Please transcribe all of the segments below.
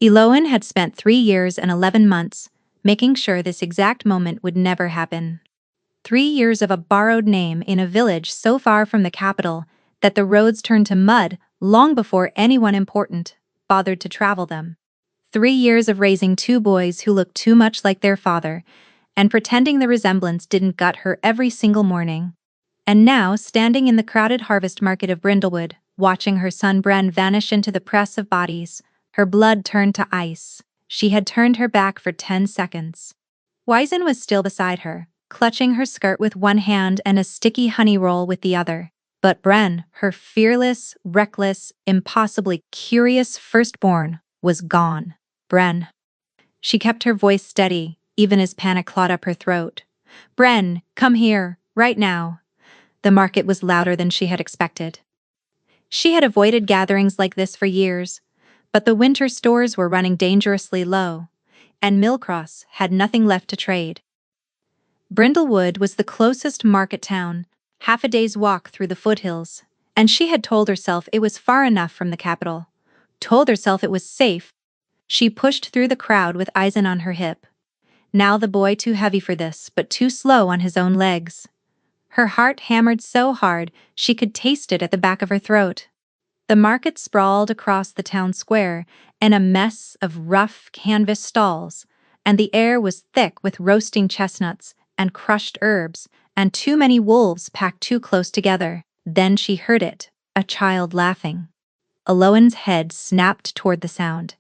Eloan had spent 3 years and 11 months making sure this exact moment would never happen. 3 years of a borrowed name in a village so far from the capital that the roads turned to mud long before anyone important bothered to travel them. 3 years of raising two boys who looked too much like their father and pretending the resemblance didn't gut her every single morning. And now, standing in the crowded harvest market of Brindlewood, watching her son Bren vanish into the press of bodies, her blood turned to ice. She had turned her back for 10 seconds. Wizen was still beside her, clutching her skirt with one hand and a sticky honey roll with the other. But Bren, her fearless, reckless, impossibly curious firstborn, was gone. Bren. She kept her voice steady, even as panic clawed up her throat. Bren, come here, right now. The market was louder than she had expected. She had avoided gatherings like this for years, but the winter stores were running dangerously low, and Millcross had nothing left to trade. Brindlewood was the closest market town, half a day's walk through the foothills, and she had told herself it was far enough from the capital. Told herself it was safe. She pushed through the crowd with Eisen on her hip. Now the boy too heavy for this, but too slow on his own legs. Her heart hammered so hard she could taste it at the back of her throat. The market sprawled across the town square in a mess of rough canvas stalls, and the air was thick with roasting chestnuts and crushed herbs, and too many wolves packed too close together. Then she heard it, a child laughing. Eloan's head snapped toward the sound.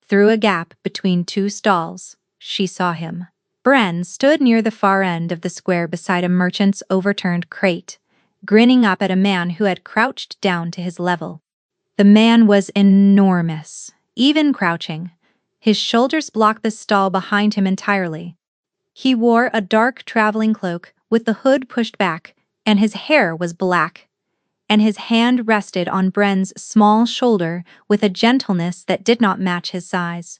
Through a gap between two stalls, she saw him. Bren stood near the far end of the square beside a merchant's overturned crate, grinning up at a man who had crouched down to his level. The man was enormous, even crouching. His shoulders blocked the stall behind him entirely. He wore a dark traveling cloak with the hood pushed back, and his hair was black. And his hand rested on Bren's small shoulder with a gentleness that did not match his size.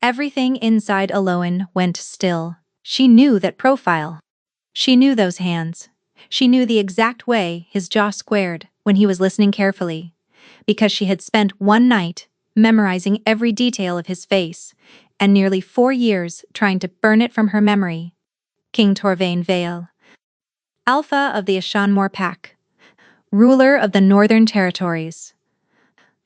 Everything inside Eloan went still. She knew that profile. She knew those hands. She knew the exact way his jaw squared when he was listening carefully, because she had spent one night memorizing every detail of his face, and nearly 4 years trying to burn it from her memory. King Torvain Vale, Alpha of the Ashanmore Pack, ruler of the Northern Territories,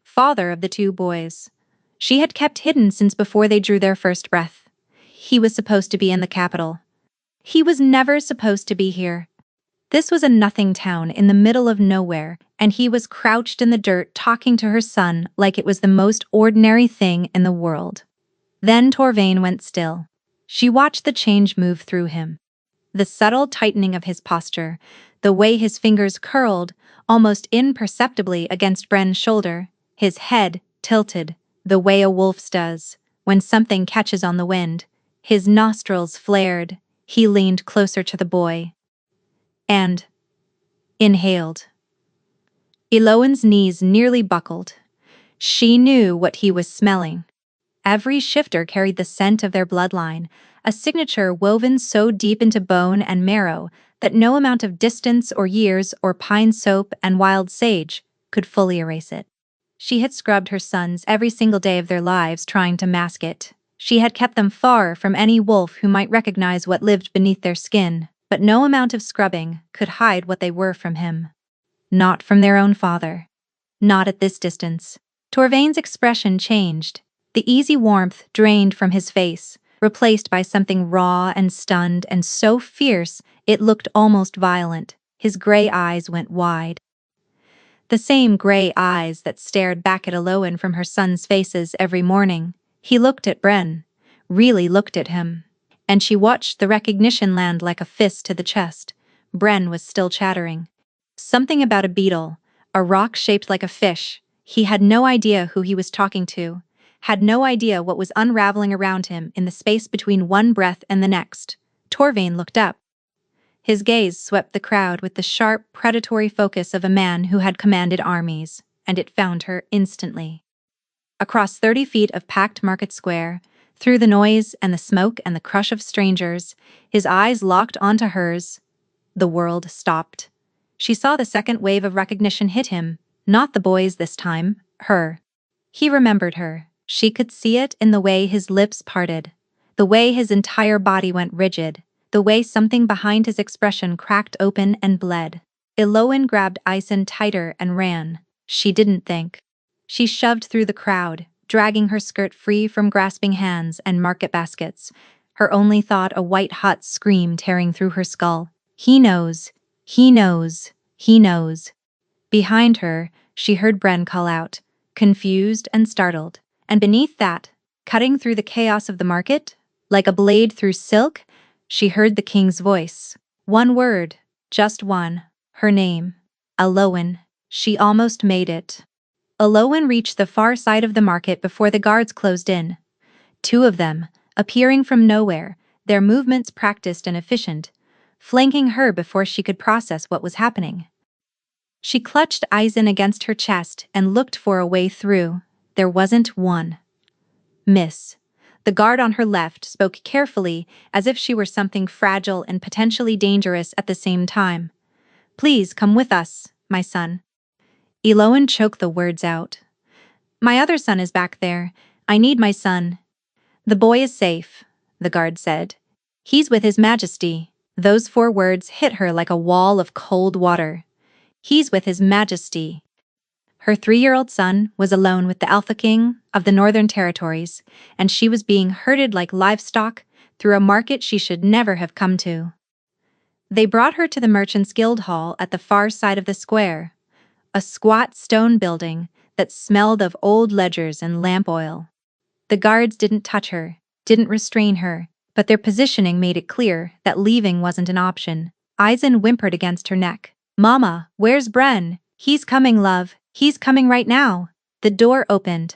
father of the two boys. She had kept hidden since before they drew their first breath. He was supposed to be in the capital. He was never supposed to be here. This was a nothing town in the middle of nowhere, and he was crouched in the dirt talking to her son like it was the most ordinary thing in the world. Then Torvain went still. She watched the change move through him. The subtle tightening of his posture, the way his fingers curled, almost imperceptibly against Bren's shoulder, his head tilted, the way a wolf's does when something catches on the wind. His nostrils flared. He leaned closer to the boy and inhaled. Eloan's knees nearly buckled. She knew what he was smelling. Every shifter carried the scent of their bloodline, a signature woven so deep into bone and marrow that no amount of distance or years or pine soap and wild sage could fully erase it. She had scrubbed her sons every single day of their lives trying to mask it. She had kept them far from any wolf who might recognize what lived beneath their skin, but no amount of scrubbing could hide what they were from him. Not from their own father. Not at this distance. Torvain's expression changed. The easy warmth drained from his face, replaced by something raw and stunned and so fierce it looked almost violent. His gray eyes went wide. The same gray eyes that stared back at Eloan from her son's faces every morning. He looked at Bren, really looked at him. And she watched the recognition land like a fist to the chest. Bren was still chattering. Something about a beetle, a rock shaped like a fish. He had no idea who he was talking to, had no idea what was unraveling around him in the space between one breath and the next. Torvain looked up. His gaze swept the crowd with the sharp, predatory focus of a man who had commanded armies, and it found her instantly. Across 30 feet of packed market square, through the noise and the smoke and the crush of strangers, his eyes locked onto hers. The world stopped. She saw the second wave of recognition hit him, not the boys this time, her. He remembered her. She could see it in the way his lips parted, the way his entire body went rigid, the way something behind his expression cracked open and bled. Eloin grabbed Ison tighter and ran. She didn't think. She shoved through the crowd, dragging her skirt free from grasping hands and market baskets, her only thought a white-hot scream tearing through her skull. He knows. He knows. He knows. Behind her, she heard Bren call out, confused and startled. And beneath that, cutting through the chaos of the market, like a blade through silk, she heard the king's voice. One word, just one, her name. Eloin. She almost made it. Eloin reached the far side of the market before the guards closed in. Two of them, appearing from nowhere, their movements practiced and efficient, flanking her before she could process what was happening. She clutched Ison against her chest and looked for a way through. There wasn't one. Miss. The guard on her left spoke carefully, as if she were something fragile and potentially dangerous at the same time. Please come with us, my son. Eloin choked the words out. My other son is back there. I need my son. The boy is safe, the guard said. He's with His Majesty. Those 4 words hit her like a wall of cold water. He's with His Majesty. Her 3-year-old son was alone with the Alpha King of the Northern Territories, and she was being herded like livestock through a market she should never have come to. They brought her to the Merchants Guild Hall at the far side of the square, a squat stone building that smelled of old ledgers and lamp oil. The guards didn't touch her, didn't restrain her, but their positioning made it clear that leaving wasn't an option. Ison whimpered against her neck. Mama, where's Bren? He's coming, love. He's coming right now. The door opened.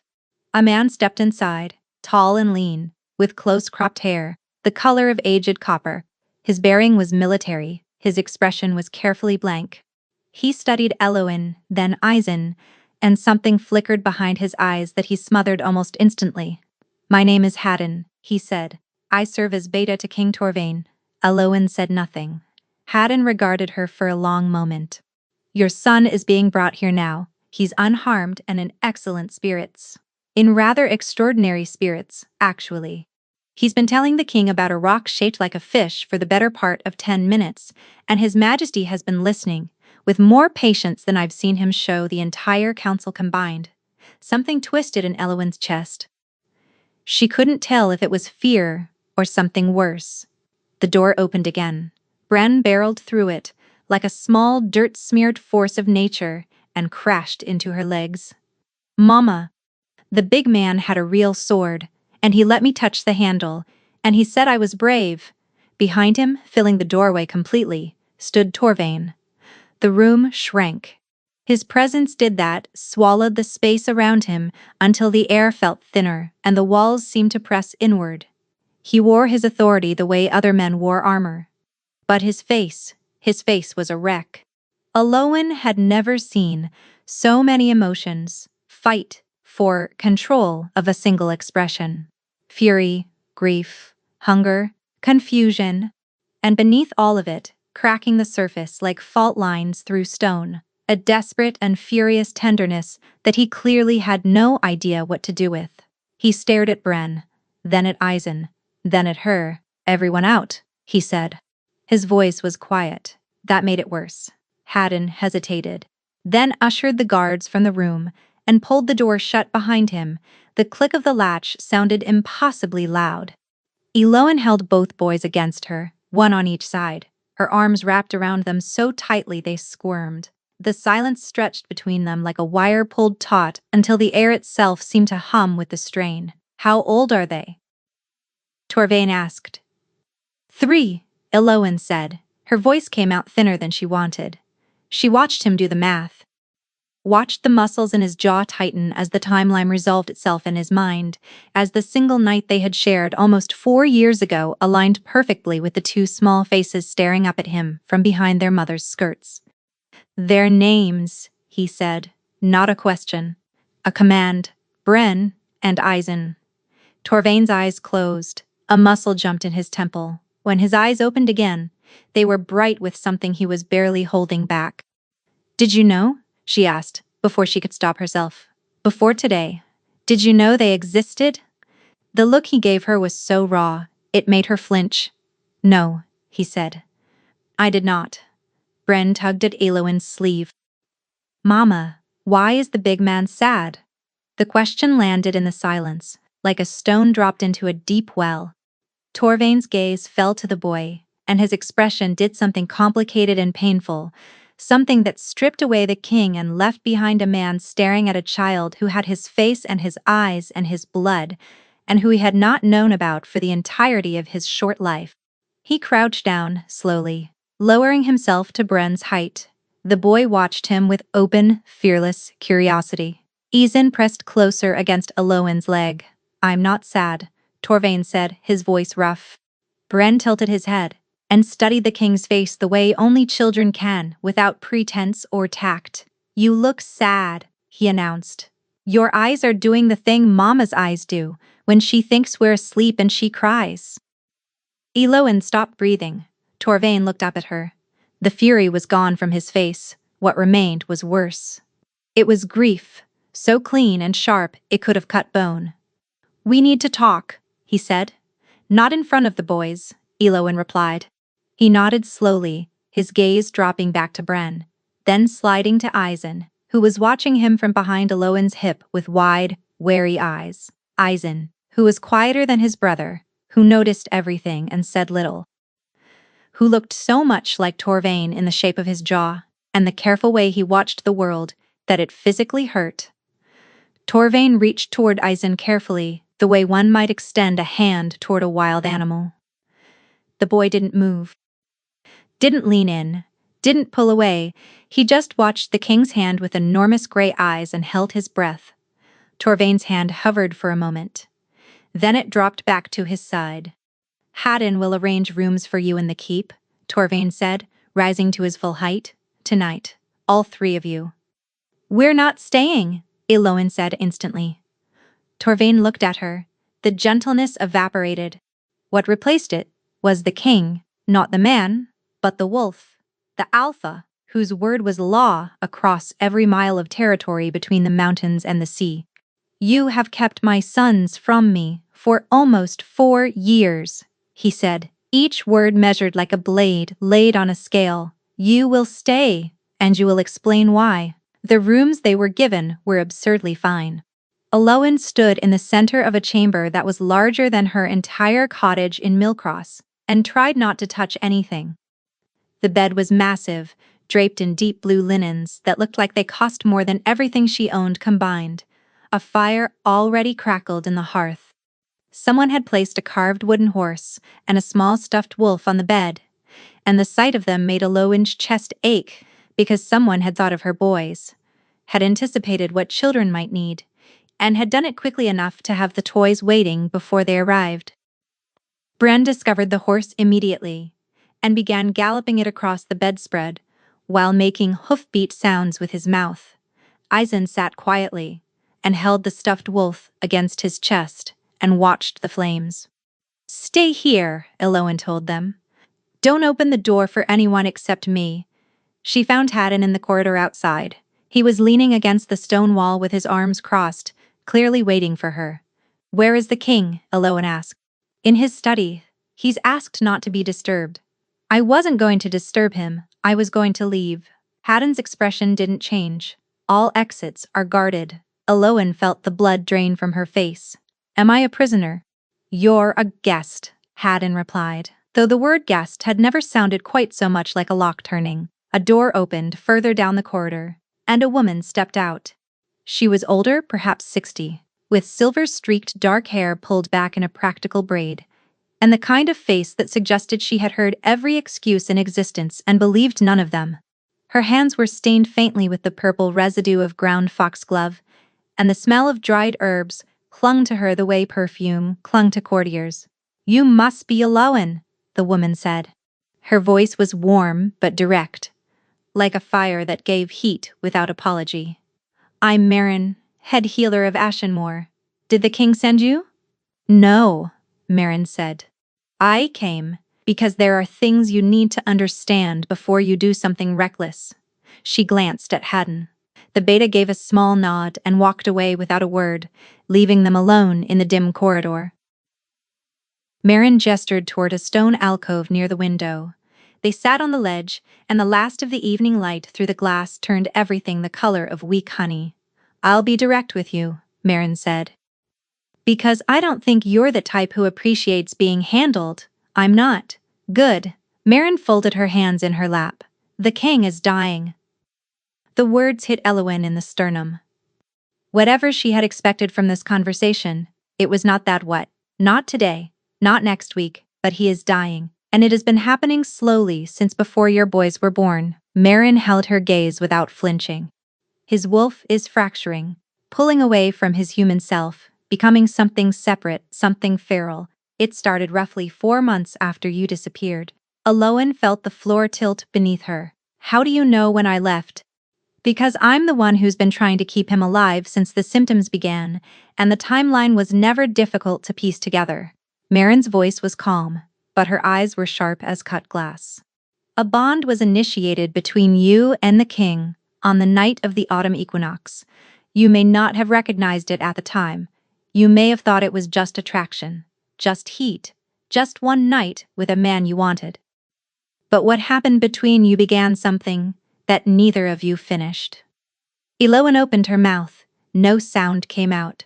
A man stepped inside, tall and lean, with close-cropped hair, the color of aged copper. His bearing was military, his expression was carefully blank. He studied Eloin, then Ison, and something flickered behind his eyes that he smothered almost instantly. My name is Haddon, he said. I serve as beta to King Torvain. Eloin said nothing. Haddon regarded her for a long moment. Your son is being brought here now. He's unharmed and in excellent spirits. In rather extraordinary spirits, actually. He's been telling the king about a rock shaped like a fish for the better part of 10 minutes, and His Majesty has been listening, with more patience than I've seen him show the entire council combined. Something twisted in Eloin's chest. She couldn't tell if it was fear or something worse. The door opened again. Bren barreled through it, like a small dirt-smeared force of nature, and crashed into her legs. Mama! The big man had a real sword, and he let me touch the handle, and he said I was brave. Behind him, filling the doorway completely, stood Torvain. The room shrank. His presence did that, swallowed the space around him until the air felt thinner and the walls seemed to press inward. He wore his authority the way other men wore armor. But his face was a wreck. Eloin had never seen so many emotions fight for control of a single expression. Fury, grief, hunger, confusion, and beneath all of it, cracking the surface like fault lines through stone, a desperate and furious tenderness that he clearly had no idea what to do with. He stared at Bren, then at Ison, then at her. Everyone out, he said. His voice was quiet. That made it worse. Haddon hesitated, then ushered the guards from the room and pulled the door shut behind him. The click of the latch sounded impossibly loud. Eloin held both boys against her, one on each side, her arms wrapped around them so tightly they squirmed. The silence stretched between them like a wire pulled taut until the air itself seemed to hum with the strain. How old are they? Torvain asked. 3, Eloin said. Her voice came out thinner than she wanted. She watched him do the math. Watched the muscles in his jaw tighten as the timeline resolved itself in his mind, as the single night they had shared almost 4 years ago aligned perfectly with the 2 small faces staring up at him from behind their mother's skirts. Their names, he said, not a question. A command. Bren and Ison. Torvain's eyes closed. A muscle jumped in his temple. When his eyes opened again, they were bright with something he was barely holding back. Did you know? She asked, before she could stop herself. Before today, Did you know they existed? The look he gave her was so raw, it made her flinch. No, he said. I did not. Bren tugged at Eloin's sleeve. Mama, why is the big man sad? The question landed in the silence, like a stone dropped into a deep well. Torvain's gaze fell to the boy, and his expression did something complicated and painful, something that stripped away the king and left behind a man staring at a child who had his face and his eyes and his blood, and who he had not known about for the entirety of his short life. He crouched down, slowly, lowering himself to Bren's height. The boy watched him with open, fearless curiosity. Ezen pressed closer against Eloin's leg. I'm not sad, Torvain said, his voice rough. Bren tilted his head and studied the king's face the way only children can, without pretense or tact. You look sad, he announced. Your eyes are doing the thing Mama's eyes do, when she thinks we're asleep and she cries. Eloin stopped breathing. Torvain looked up at her. The fury was gone from his face. What remained was worse. It was grief, so clean and sharp it could have cut bone. We need to talk, he said. Not in front of the boys, Eloin replied. He nodded slowly, his gaze dropping back to Bren, then sliding to Eisen, who was watching him from behind Eloin's hip with wide, wary eyes. Eisen, who was quieter than his brother, who noticed everything and said little, who looked so much like Torvain in the shape of his jaw, and the careful way he watched the world, that it physically hurt. Torvain reached toward Eisen carefully, the way one might extend a hand toward a wild animal. The boy didn't move. Didn't lean in. Didn't pull away. He just watched the king's hand with enormous gray eyes and held his breath. Torvain's hand hovered for a moment. Then it dropped back to his side. Hadden will arrange rooms for you in the keep, Torvain said, rising to his full height. Tonight. All three of you. We're not staying, Eloin said instantly. Torvain looked at her. The gentleness evaporated. What replaced it was the king, not the man, but the wolf, the alpha, whose word was law across every mile of territory between the mountains and the sea. You have kept my sons from me for almost 4 years, he said, each word measured like a blade laid on a scale. You will stay, and you will explain why. The rooms they were given were absurdly fine. Eloin stood in the center of a chamber that was larger than her entire cottage in Millcross, and tried not to touch anything. The bed was massive, draped in deep blue linens that looked like they cost more than everything she owned combined. A fire already crackled in the hearth. Someone had placed a carved wooden horse and a small stuffed wolf on the bed, and the sight of them made Eloin's chest ache because someone had thought of her boys, had anticipated what children might need, and had done it quickly enough to have the toys waiting before they arrived. Bren discovered the horse immediately and began galloping it across the bedspread while making hoofbeat sounds with his mouth. Eisen sat quietly and held the stuffed wolf against his chest and watched the flames. Stay here, Eloin told them. Don't open the door for anyone except me. She found Hadden in the corridor outside. He was leaning against the stone wall with his arms crossed, clearly waiting for her. Where is the king? Eloin asked. In his study. He's asked not to be disturbed. I wasn't going to disturb him. I was going to leave. Hadden's expression didn't change. All exits are guarded. Eloin felt the blood drain from her face. Am I a prisoner? You're a guest, Hadden replied, though the word guest had never sounded quite so much like a lock turning. A door opened further down the corridor, and a woman stepped out. She was older, perhaps 60, with silver-streaked dark hair pulled back in a practical braid, and the kind of face that suggested she had heard every excuse in existence and believed none of them. Her hands were stained faintly with the purple residue of ground foxglove, and the smell of dried herbs clung to her the way perfume clung to courtiers. You must be Eloin, the woman said. Her voice was warm but direct, like a fire that gave heat without apology. I'm Merrin, head healer of Ashenmoor. Did the king send you? No, Merrin said. I came because there are things you need to understand before you do something reckless. She glanced at Hadden. The beta gave a small nod and walked away without a word, leaving them alone in the dim corridor. Marin gestured toward a stone alcove near the window. They sat on the ledge, and the last of the evening light through the glass turned everything the color of weak honey. "I'll be direct with you," Marin said. "Because I don't think you're the type who appreciates being handled. I'm not." "Good." Marin folded her hands in her lap. "The king is dying." The words hit Elowen in the sternum. Whatever she had expected from this conversation, it was not that what. Not today, not next week, but he is dying, and it has been happening slowly since before your boys were born. Marin held her gaze without flinching. His wolf is fracturing, pulling away from his human self, becoming something separate, something feral. It started roughly 4 months after you disappeared. Elowen felt the floor tilt beneath her. "How do you know when I left?" "Because I'm the one who's been trying to keep him alive since the symptoms began, and the timeline was never difficult to piece together." Marin's voice was calm, but her eyes were sharp as cut glass. "A bond was initiated between you and the king on the night of the autumn equinox. You may not have recognized it at the time. You may have thought it was just attraction, just heat, just one night with a man you wanted. But what happened between you began something that neither of you finished." Elowen opened her mouth. No sound came out.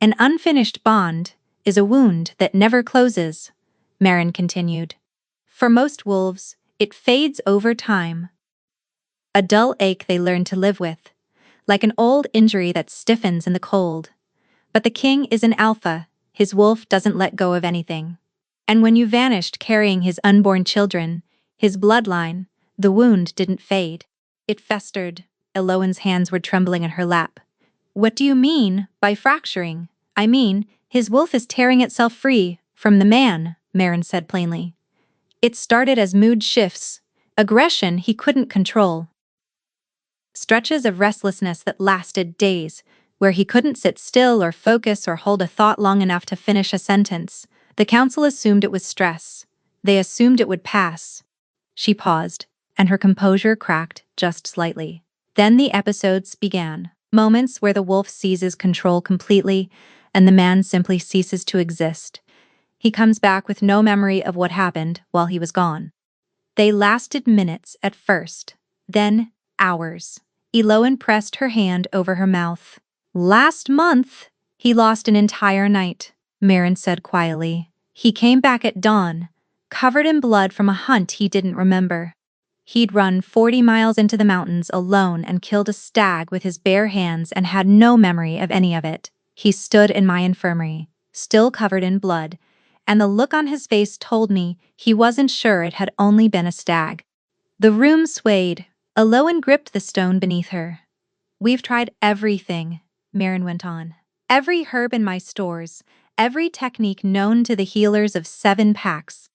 "An unfinished bond is a wound that never closes," Marin continued. "For most wolves, it fades over time. A dull ache they learn to live with, like an old injury that stiffens in the cold. But the king is an alpha. His wolf doesn't let go of anything. And when you vanished carrying his unborn children, his bloodline, the wound didn't fade. It festered." Elowen's hands were trembling in her lap. "What do you mean by fracturing?" "I mean, his wolf is tearing itself free from the man," Marin said plainly. "It started as mood shifts, aggression he couldn't control. Stretches of restlessness that lasted days, where he couldn't sit still or focus or hold a thought long enough to finish a sentence. The council assumed it was stress. They assumed it would pass." She paused, and her composure cracked just slightly. Then the episodes began. Moments where the wolf seizes control completely, and the man simply ceases to exist. He comes back with no memory of what happened while he was gone. They lasted minutes at first, then hours. Elowen pressed her hand over her mouth. "Last month, he lost an entire night," Marin said quietly. "He came back at dawn, covered in blood from a hunt he didn't remember. He'd run 40 miles into the mountains alone and killed a stag with his bare hands and had no memory of any of it. He stood in my infirmary, still covered in blood, and the look on his face told me he wasn't sure it had only been a stag." The room swayed. Elowen gripped the stone beneath her. "We've tried everything," Marin went on. "Every herb in my stores, every technique known to the healers of 7 packs.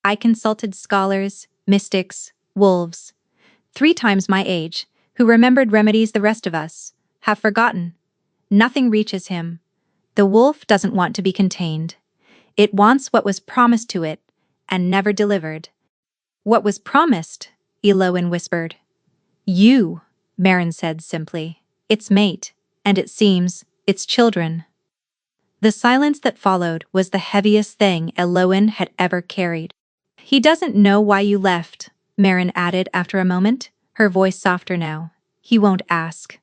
I consulted scholars, mystics, wolves, 3 times my age, who remembered remedies the rest of us have forgotten. Nothing reaches him. The wolf doesn't want to be contained. It wants what was promised to it and never delivered." "What was promised?" Elowen whispered. "You," Marin said simply. "Its mate, and it seems, its children." The silence that followed was the heaviest thing Elowen had ever carried. "He doesn't know why you left," Marin added after a moment, her voice softer now. "He won't ask.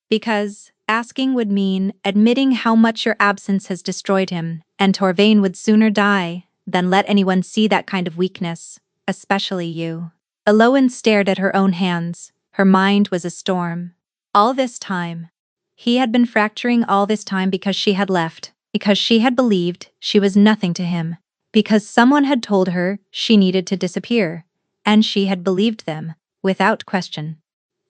Because asking would mean admitting how much your absence has destroyed him, and Torvain would sooner die than let anyone see that kind of weakness, especially you." Elowen stared at her own hands. Her mind was a storm. All this time, he had been fracturing all this time because she had left, because she had believed she was nothing to him, because someone had told her she needed to disappear, and she had believed them, without question.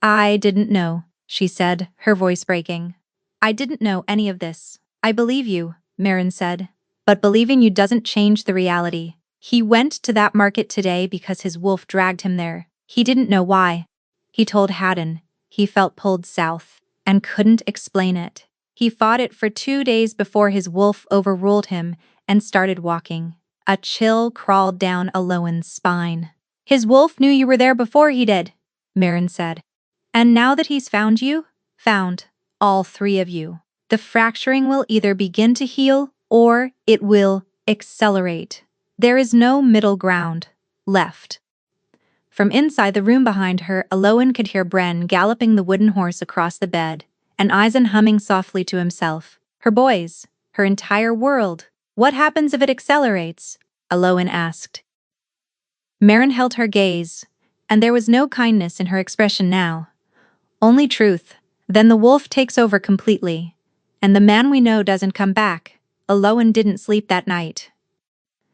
"I didn't know," she said, her voice breaking. "I didn't know any of this." "I believe you," Marin said. "But believing you doesn't change the reality. He went to that market today because his wolf dragged him there. He didn't know why. He told Haddon he felt pulled south and couldn't explain it. He fought it for 2 days before his wolf overruled him and started walking." A chill crawled down Elowen's spine. "His wolf knew you were there before he did," Marin said. And now that he's found all three of you, the fracturing will either begin to heal or it will accelerate. There is no middle ground left. From inside the room behind her, Aloan could hear Bren galloping the wooden horse across the bed, and Eisen humming softly to himself. Her boys, her entire world. What happens if it accelerates? Aloan asked. Marin held her gaze, and there was no kindness in her expression now. Only truth. Then the wolf takes over completely, and the man we know doesn't come back. Aloan didn't sleep that night.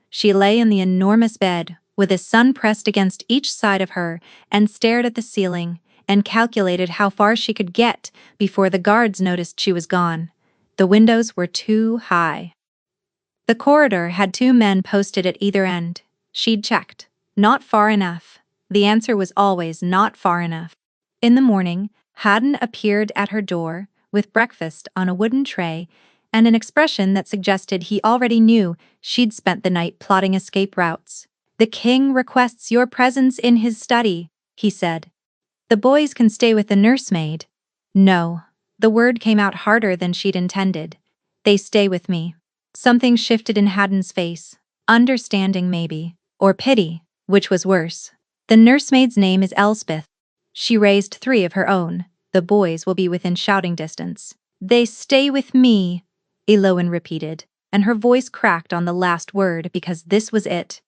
She lay in the enormous bed, with the sun pressed against each side of her, and stared at the ceiling, and calculated how far she could get before the guards noticed she was gone. The windows were too high. The corridor had two men posted at either end. She'd checked. Not far enough. The answer was always not far enough. In the morning, Haddon appeared at her door, with breakfast on a wooden tray, and an expression that suggested he already knew she'd spent the night plotting escape routes. "The king requests your presence in his study," he said. "The boys can stay with the nursemaid." "No." The word came out harder than she'd intended. "They stay with me." Something shifted in Haddon's face. Understanding, maybe. Or pity, which was worse. "The nursemaid's name is Elspeth. She raised three of her own. The boys will be within shouting distance." "They stay with me," Eloan repeated, and her voice cracked on the last word because this was it.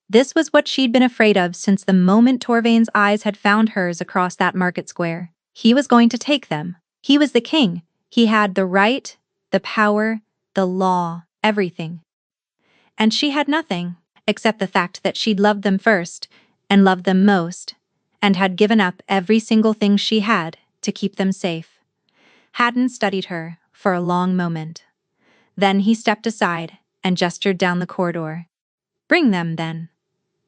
This was what she'd been afraid of since the moment Torvain's eyes had found hers across that market square. He was going to take them. He was the king. He had the right, the power, the law, everything. And she had nothing, except the fact that she'd loved them first, and loved them most, and had given up every single thing she had to keep them safe. Haddon studied her for a long moment. Then he stepped aside and gestured down the corridor. "Bring them, then."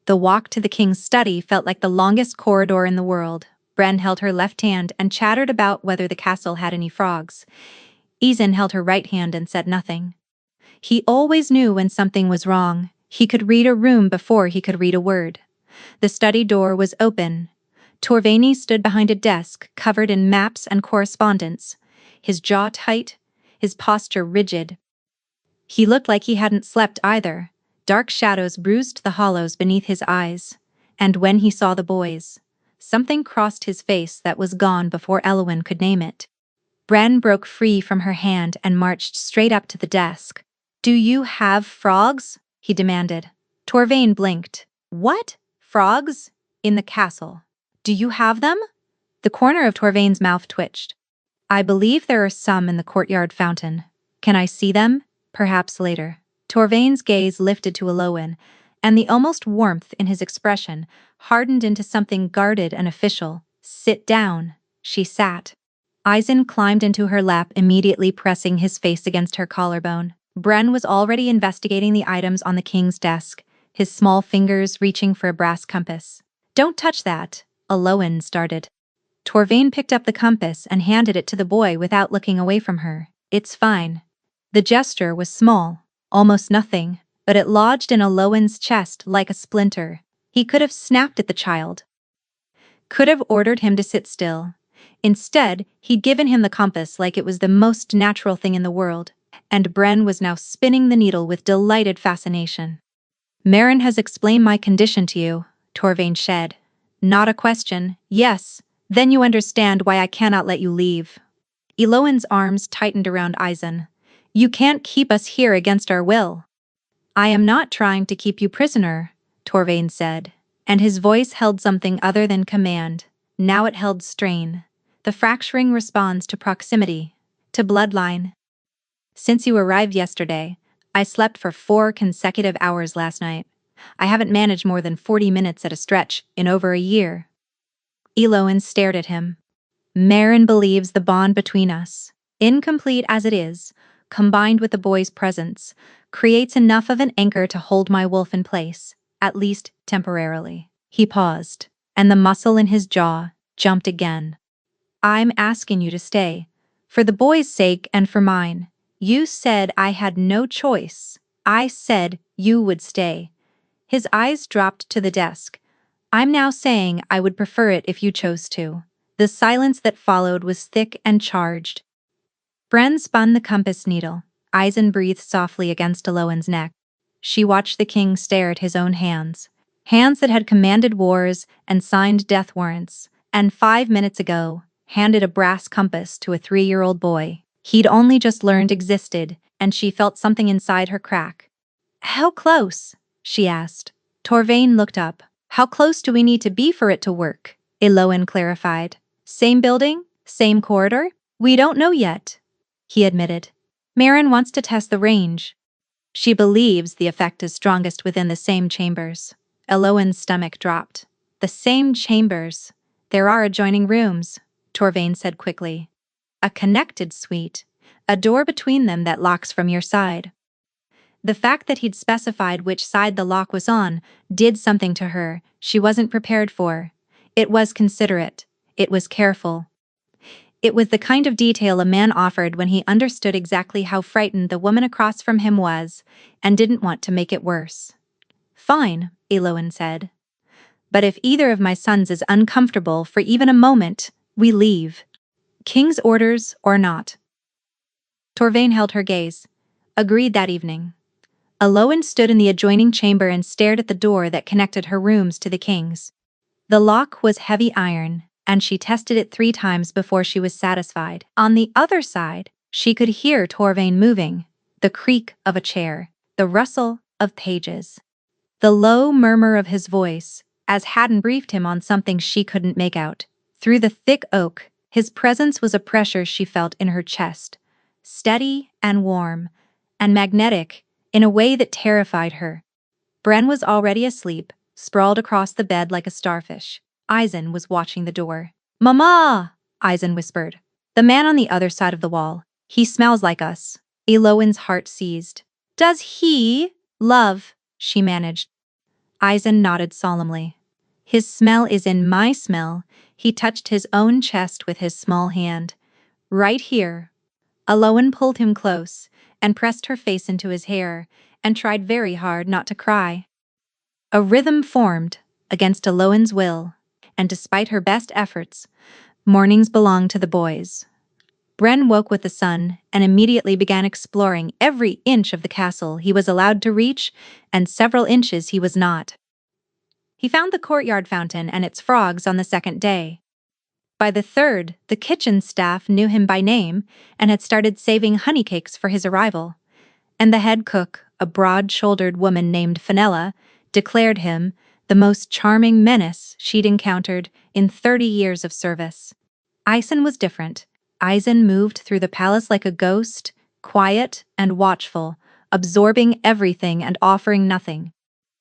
The walk to the king's study felt like the longest corridor in the world. Bren held her left hand and chattered about whether the castle had any frogs. Eisen held her right hand and said nothing. He always knew when something was wrong. He could read a room before he could read a word. The study door was open. Torvaini stood behind a desk covered in maps and correspondence, his jaw tight, his posture rigid. He looked like he hadn't slept either. Dark shadows bruised the hollows beneath his eyes. And when he saw the boys, something crossed his face that was gone before Eloan could name it. Bren broke free from her hand and marched straight up to the desk. "Do you have frogs?" he demanded. Torvain blinked. "What? Frogs? In the castle? Do you have them?" The corner of Torvain's mouth twitched. "I believe there are some in the courtyard fountain. Can I see them? Perhaps later." Torvain's gaze lifted to Eloan, and the almost warmth in his expression hardened into something guarded and official. "Sit down." She sat. Eisen climbed into her lap, immediately pressing his face against her collarbone. Bren was already investigating the items on the king's desk, his small fingers reaching for a brass compass. "Don't touch that," Eloan started. Torvain picked up the compass and handed it to the boy without looking away from her. "It's fine." The gesture was small, almost nothing, but it lodged in Eloan's chest like a splinter. He could have snapped at the child. Could have ordered him to sit still. Instead, he'd given him the compass like it was the most natural thing in the world, and Bren was now spinning the needle with delighted fascination. "Marin has explained my condition to you," Torvain said. "Not a question. Yes. Then you understand why I cannot let you leave." Eloan's arms tightened around Eisen. "You can't keep us here against our will." "I am not trying to keep you prisoner," Torvain said, and his voice held something other than command. Now it held strain. "The fracturing responds to proximity, to bloodline. Since you arrived yesterday, I slept for 4 consecutive hours last night. I haven't managed more than 40 minutes at a stretch in over a year." Eloan stared at him. "Marin believes the bond between us, incomplete as it is, combined with the boy's presence, creates enough of an anchor to hold my wolf in place, at least temporarily." He paused, and the muscle in his jaw jumped again. "I'm asking you to stay, for the boy's sake and for mine. You said I had no choice. I said you would stay." His eyes dropped to the desk. "I'm now saying I would prefer it if you chose to. The silence that followed was thick and charged. Bren spun the compass needle. Eisen breathed softly against Aloin's neck. She watched the king stare at his own hands. Hands that had commanded wars and signed death warrants, and 5 minutes ago, handed a brass compass to a 3-year-old boy he'd only just learned existed, and she felt something inside her crack. "How close?" she asked. Torvain looked up. "How close do we need to be for it to work?" Eloin clarified. "Same building? Same corridor? We don't know yet," he admitted. "Marin wants to test the range. She believes the effect is strongest within the same chambers." Eloin's stomach dropped. "The same chambers. There are adjoining rooms," Torvain said quickly. "A connected suite. A door between them that locks from your side." The fact that he'd specified which side the lock was on did something to her she wasn't prepared for. It was considerate. It was careful. It was the kind of detail a man offered when he understood exactly how frightened the woman across from him was and didn't want to make it worse. "Fine," Eloin said. "But if either of my sons is uncomfortable for even a moment, we leave. King's orders or not." Torvain held her gaze. Agreed that evening. Eloin stood in the adjoining chamber and stared at the door that connected her rooms to the king's. The lock was heavy iron, and she tested it 3 times before she was satisfied. On the other side, she could hear Torvain moving, the creak of a chair, the rustle of pages, the low murmur of his voice, as Haddon briefed him on something she couldn't make out. Through the thick oak, his presence was a pressure she felt in her chest, steady and warm, and magnetic in a way that terrified her. Bren was already asleep, sprawled across the bed like a starfish. Eisen was watching the door. "Mama!" Eisen whispered. "The man on the other side of the wall. He smells like us." Eloin's heart seized. "Does he?" "Love," she managed. Eisen nodded solemnly. "His smell is in my smell." He touched his own chest with his small hand. "Right here." Eloin pulled him close and pressed her face into his hair and tried very hard not to cry. A rhythm formed against Eloin's will, and despite her best efforts, mornings belonged to the boys. Bren woke with the sun and immediately began exploring every inch of the castle he was allowed to reach and several inches he was not. He found the courtyard fountain and its frogs on the 2nd day. By the 3rd, the kitchen staff knew him by name and had started saving honey cakes for his arrival, and the head cook, a broad-shouldered woman named Fenella, declared him the most charming menace she'd encountered in 30 years of service. Eisen was different. Eisen moved through the palace like a ghost, quiet and watchful, absorbing everything and offering nothing.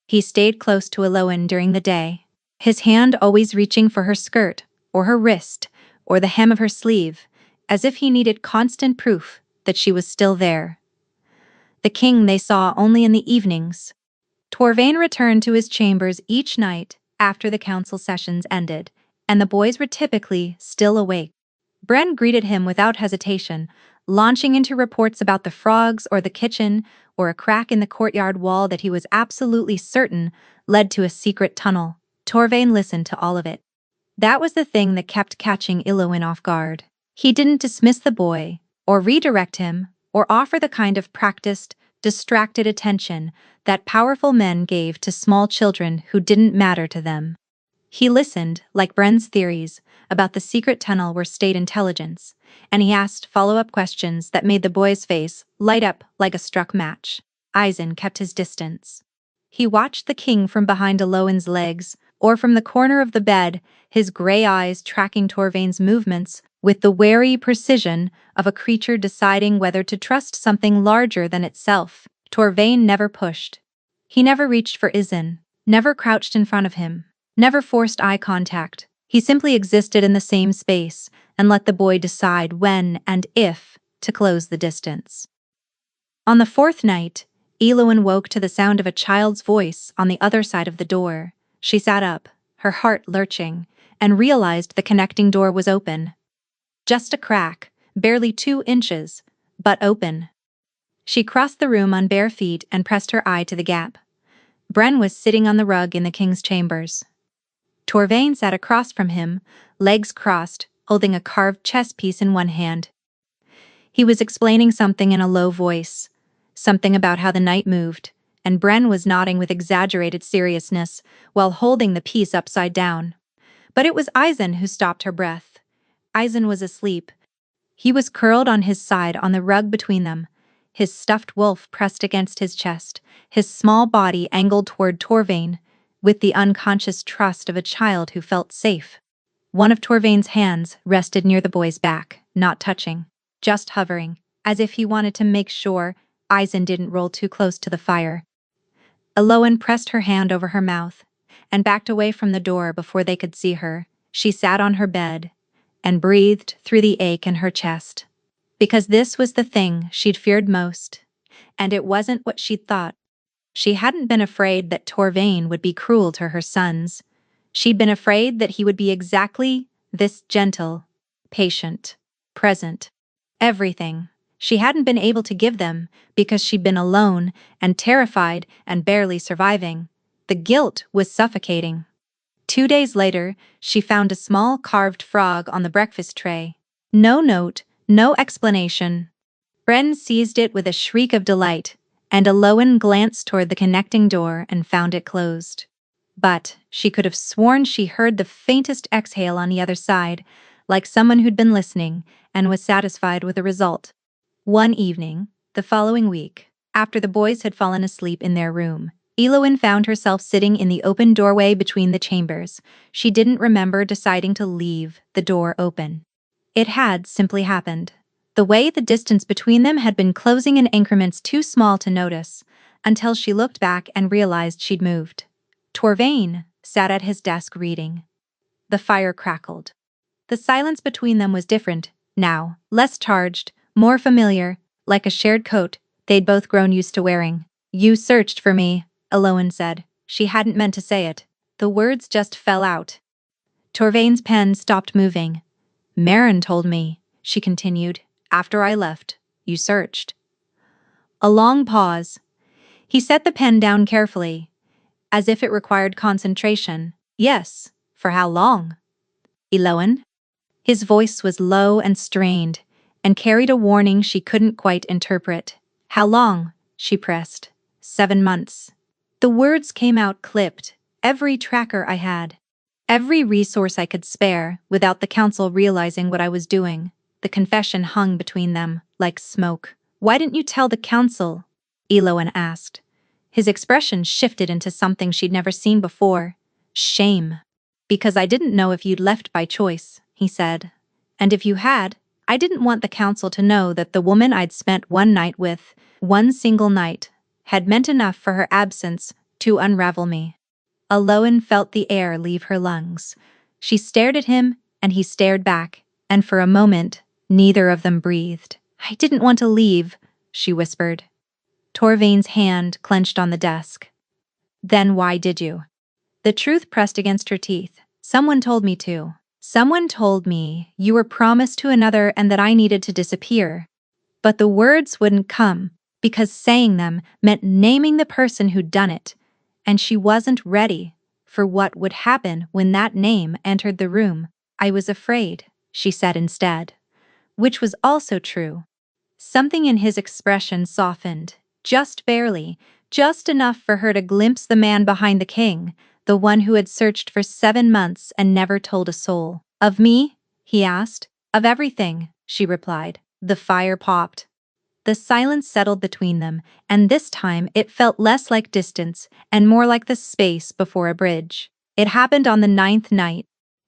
He stayed close to Eloin during the day, his hand always reaching for her skirt, or her wrist, or the hem of her sleeve, as if he needed constant proof that she was still there. The king they saw only in the evenings. Torvain returned to his chambers each night after the council sessions ended, and the boys were typically still awake. Bren greeted him without hesitation, launching into reports about the frogs or the kitchen or a crack in the courtyard wall that he was absolutely certain led to a secret tunnel. Torvain listened to all of it. That was the thing that kept catching Eloin off guard. He didn't dismiss the boy, or redirect him, or offer the kind of practiced, distracted attention that powerful men gave to small children who didn't matter to them. He listened, like Bren's theories, about the secret tunnel were state intelligence, and he asked follow-up questions that made the boy's face light up like a struck match. Eisen kept his distance. He watched the king from behind Eloin's legs, or from the corner of the bed, his gray eyes tracking Torvain's movements with the wary precision of a creature deciding whether to trust something larger than itself. Torvain never pushed. He never reached for Eisen, never crouched in front of him, never forced eye contact. He simply existed in the same space and let the boy decide when and if to close the distance. On the 4th night, Eloin woke to the sound of a child's voice on the other side of the door. She sat up, her heart lurching, and realized the connecting door was open. Just a crack, barely 2 inches, but open. She crossed the room on bare feet and pressed her eye to the gap. Bren was sitting on the rug in the king's chambers. Torvain sat across from him, legs crossed, holding a carved chess piece in one hand. He was explaining something in a low voice, something about how the night moved, and Bren was nodding with exaggerated seriousness while holding the piece upside down. But it was Eisen who stopped her breath. Eisen was asleep. He was curled on his side on the rug between them, his stuffed wolf pressed against his chest, his small body angled toward Torvain, with the unconscious trust of a child who felt safe. One of Torvain's hands rested near the boy's back, not touching, just hovering, as if he wanted to make sure Eisen didn't roll too close to the fire. Eloan pressed her hand over her mouth and backed away from the door before they could see her. She sat on her bed and breathed through the ache in her chest. Because this was the thing she'd feared most, and it wasn't what she'd thought. She hadn't been afraid that Torvain would be cruel to her sons. She'd been afraid that he would be exactly this gentle, patient, present. Everything she hadn't been able to give them because she'd been alone and terrified and barely surviving. The guilt was suffocating. 2 days later, she found a small carved frog on the breakfast tray. No note, no explanation. Bren seized it with a shriek of delight, and Eloan glanced toward the connecting door and found it closed. But she could have sworn she heard the faintest exhale on the other side, like someone who'd been listening and was satisfied with the result. One evening, the following week, after the boys had fallen asleep in their room, Eloan found herself sitting in the open doorway between the chambers. She didn't remember deciding to leave the door open. It had simply happened. The way the distance between them had been closing in increments too small to notice, until she looked back and realized she'd moved. Torvain sat at his desk reading. The fire crackled. The silence between them was different, now, less charged, more familiar, like a shared coat they'd both grown used to wearing. "You searched for me," Eloan said. She hadn't meant to say it. The words just fell out. Torvain's pen stopped moving. "Marin told me," she continued. "After I left, you searched." A long pause. He set the pen down carefully, as if it required concentration. "Yes, for how long?" "Eloan?" His voice was low and strained, and carried a warning she couldn't quite interpret. "How long?" she pressed. 7 months. The words came out clipped. "Every tracker I had. Every resource I could spare, without the council realizing what I was doing." The confession hung between them, like smoke. "Why didn't you tell the council?" Eloan asked. His expression shifted into something she'd never seen before. Shame. "Because I didn't know if you'd left by choice," he said. "And if you had, I didn't want the council to know that the woman I'd spent one night with, one single night, had meant enough for her absence to unravel me." Eloan felt the air leave her lungs. She stared at him, and he stared back, and for a moment, neither of them breathed. "I didn't want to leave," she whispered. Torvain's hand clenched on the desk. "Then why did you?" The truth pressed against her teeth. "Someone told me to. Someone told me you were promised to another and that I needed to disappear." But the words wouldn't come, because saying them meant naming the person who'd done it, and she wasn't ready for what would happen when that name entered the room. "I was afraid," she said instead. Which was also true. Something in his expression softened, just barely, just enough for her to glimpse the man behind the king, the one who had searched for 7 months and never told a soul. "Of me?" he asked. "Of everything," she replied. The fire popped. The silence settled between them, and this time it felt less like distance and more like the space before a bridge. It happened on the 9th night.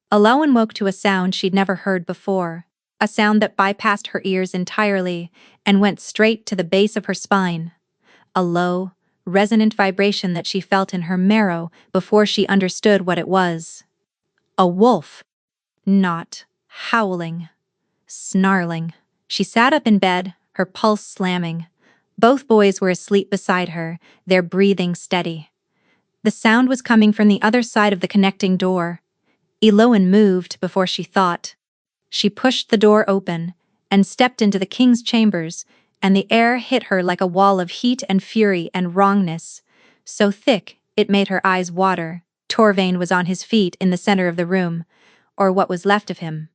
Eloan woke to a sound she'd never heard before, a sound that bypassed her ears entirely and went straight to the base of her spine. A low, resonant vibration that she felt in her marrow before she understood what it was. A wolf. Not howling. Snarling. She sat up in bed, her pulse slamming. Both boys were asleep beside her, their breathing steady. The sound was coming from the other side of the connecting door. Eloan moved before she thought. She pushed the door open and stepped into the king's chambers, and the air hit her like a wall of heat and fury and wrongness, so thick it made her eyes water. Torvain was on his feet in the center of the room, or what was left of him.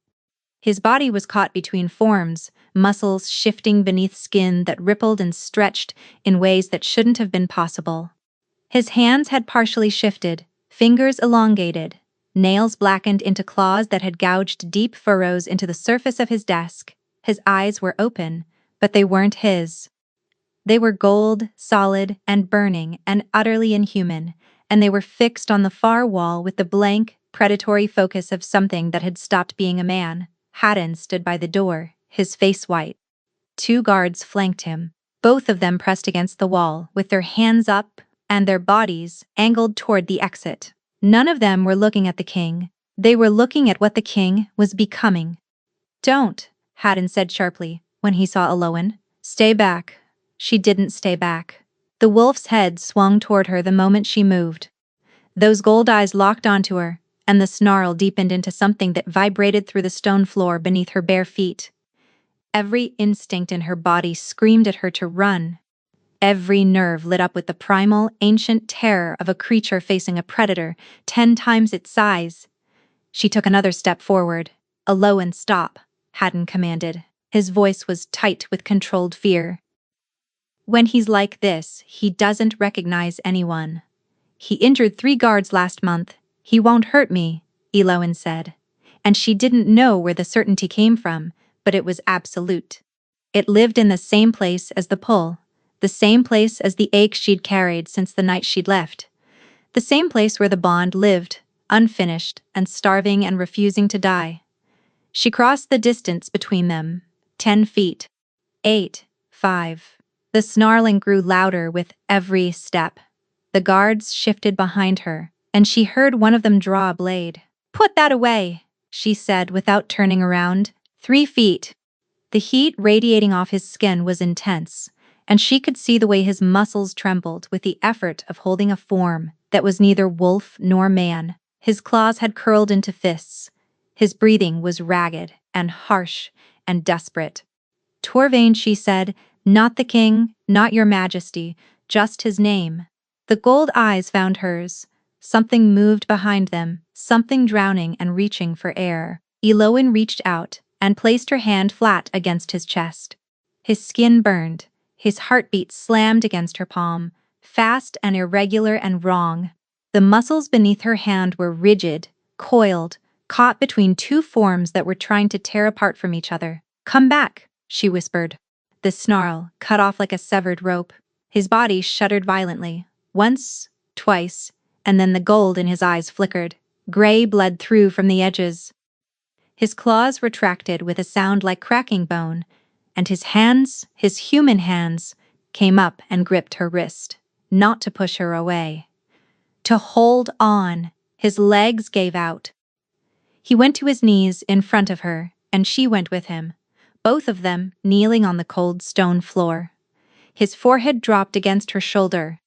His body was caught between forms, muscles shifting beneath skin that rippled and stretched in ways that shouldn't have been possible. His hands had partially shifted, fingers elongated, nails blackened into claws that had gouged deep furrows into the surface of his desk. His eyes were open, but they weren't his. They were gold, solid, and burning, and utterly inhuman, and they were fixed on the far wall with the blank, predatory focus of something that had stopped being a man. Haddon stood by the door, his face white. Two guards flanked him, both of them pressed against the wall, with their hands up and their bodies angled toward the exit. None of them were looking at the king. They were looking at what the king was becoming. "Don't," Haddon said sharply when he saw Elowen. "Stay back." She didn't stay back. The wolf's head swung toward her the moment she moved. Those gold eyes locked onto her, and the snarl deepened into something that vibrated through the stone floor beneath her bare feet. Every instinct in her body screamed at her to run. Every nerve lit up with the primal, ancient terror of a creature facing a predator 10 times its size. She took another step forward. "Elowen, stop," Haddon commanded. His voice was tight with controlled fear. "When he's like this, he doesn't recognize anyone. He injured 3 guards last month. He won't hurt me," Elowen said. And she didn't know where the certainty came from, but it was absolute. It lived in the same place as the pull, the same place as the ache she'd carried since the night she'd left, the same place where the bond lived, unfinished and starving and refusing to die. She crossed the distance between them, 10 feet, 8, 5. The snarling grew louder with every step. The guards shifted behind her, and she heard one of them draw a blade. "Put that away," she said without turning around. 3 feet. The heat radiating off his skin was intense, and she could see the way his muscles trembled with the effort of holding a form that was neither wolf nor man. His claws had curled into fists. His breathing was ragged and harsh and desperate. "Torvain," she said, "not the king, not your majesty, just his name." The gold eyes found hers. Something moved behind them, something drowning and reaching for air. Elowen reached out and placed her hand flat against his chest. His skin burned, his heartbeat slammed against her palm, fast and irregular and wrong. The muscles beneath her hand were rigid, coiled, caught between 2 forms that were trying to tear apart from each other. "Come back," she whispered. The snarl cut off like a severed rope. His body shuddered violently, once, twice, and then the gold in his eyes flickered. Gray bled through from the edges. His claws retracted with a sound like cracking bone, and his hands, his human hands, came up and gripped her wrist, not to push her away. To hold on. His legs gave out. He went to his knees in front of her, and she went with him, both of them kneeling on the cold stone floor. His forehead dropped against her shoulder.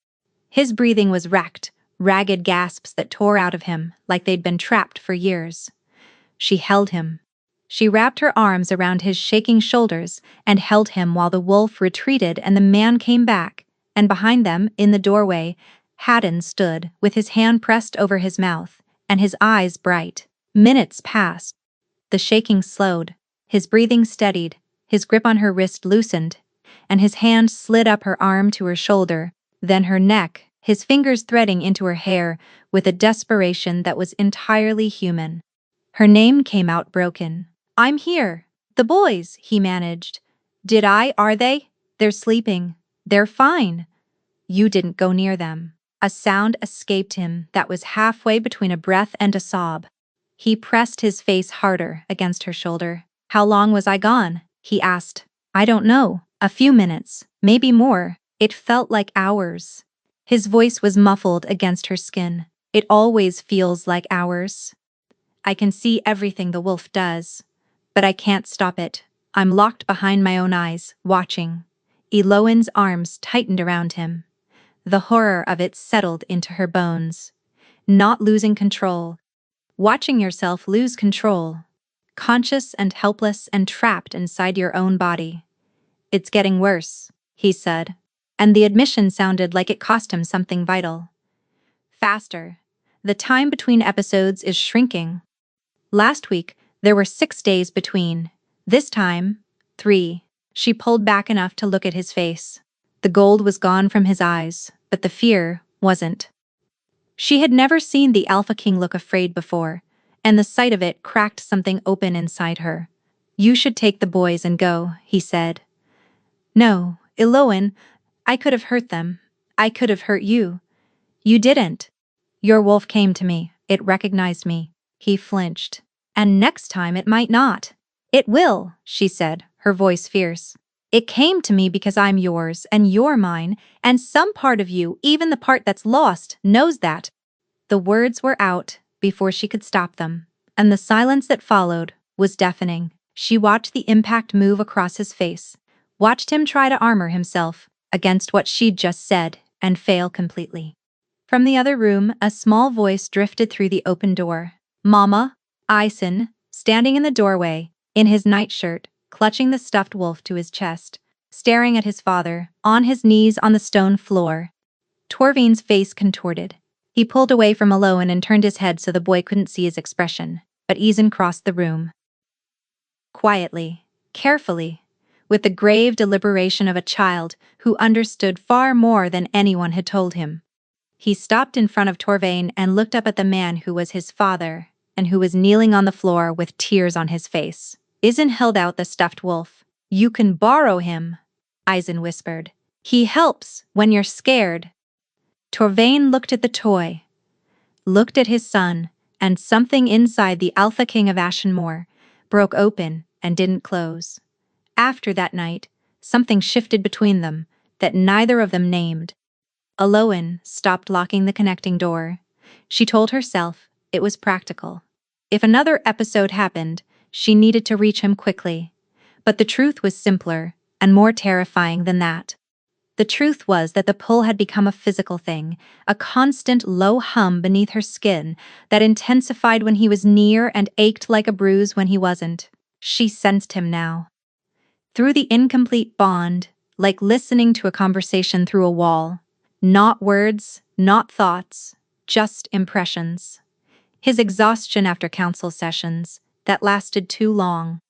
His breathing was wrecked, ragged gasps that tore out of him like they'd been trapped for years. She held him. She wrapped her arms around his shaking shoulders and held him while the wolf retreated and the man came back, and behind them, in the doorway, Haddon stood with his hand pressed over his mouth and his eyes bright. Minutes passed. The shaking slowed. His breathing steadied. His grip on her wrist loosened, and his hand slid up her arm to her shoulder, then her neck, his fingers threading into her hair with a desperation that was entirely human. Her name came out broken. "I'm here. The boys," he managed. Are they? They're sleeping. They're fine." "You didn't go near them." A sound escaped him that was halfway between a breath and a sob. He pressed his face harder against her shoulder. "How long was I gone?" he asked. "I don't know. A few minutes, maybe more." It felt like hours. His voice was muffled against her skin. "It always feels like hours. I can see everything the wolf does, but I can't stop it. I'm locked behind my own eyes, watching." Elowen's arms tightened around him. The horror of it settled into her bones. Not losing control. Watching yourself lose control. Conscious and helpless and trapped inside your own body. "It's getting worse," he said, and the admission sounded like it cost him something vital. "Faster." the time between episodes is shrinking. Last week, there were 6 days between. This time, 3. She pulled back enough to look at his face. The gold was gone from his eyes, but the fear wasn't. She had never seen the Alpha King look afraid before, and the sight of it cracked something open inside her. "You should take the boys and go," he said. "No, Eloan, I could have hurt them. I could have hurt you." "You didn't." "Your wolf came to me. It recognized me." He flinched. "And next time it might not." "It will," she said, her voice fierce. "It came to me because I'm yours and you're mine, and some part of you, even the part that's lost, knows that." The words were out before she could stop them, and the silence that followed was deafening. She watched the impact move across his face, watched him try to armor himself against what she'd just said and fail completely. From the other room, a small voice drifted through the open door. "Mama?" Eisen, standing in the doorway, in his nightshirt, clutching the stuffed wolf to his chest, staring at his father, on his knees on the stone floor. Torvain's face contorted. He pulled away from Eloan and turned his head so the boy couldn't see his expression, but Eisen crossed the room. Quietly, carefully, with the grave deliberation of a child who understood far more than anyone had told him. He stopped in front of Torvain and looked up at the man who was his father, and who was kneeling on the floor with tears on his face. Eisen held out the stuffed wolf. "You can borrow him," Eisen whispered. "He helps when you're scared." Torvain looked at the toy, looked at his son, and something inside the Alpha King of Ashenmoor broke open and didn't close. After that night, something shifted between them that neither of them named. Eloan stopped locking the connecting door. She told herself it was practical. If another episode happened, she needed to reach him quickly. But the truth was simpler and more terrifying than that. The truth was that the pull had become a physical thing, a constant low hum beneath her skin that intensified when he was near and ached like a bruise when he wasn't. She sensed him now. Through the incomplete bond, like listening to a conversation through a wall. Not words, not thoughts, just impressions. His exhaustion after council sessions, that lasted too long.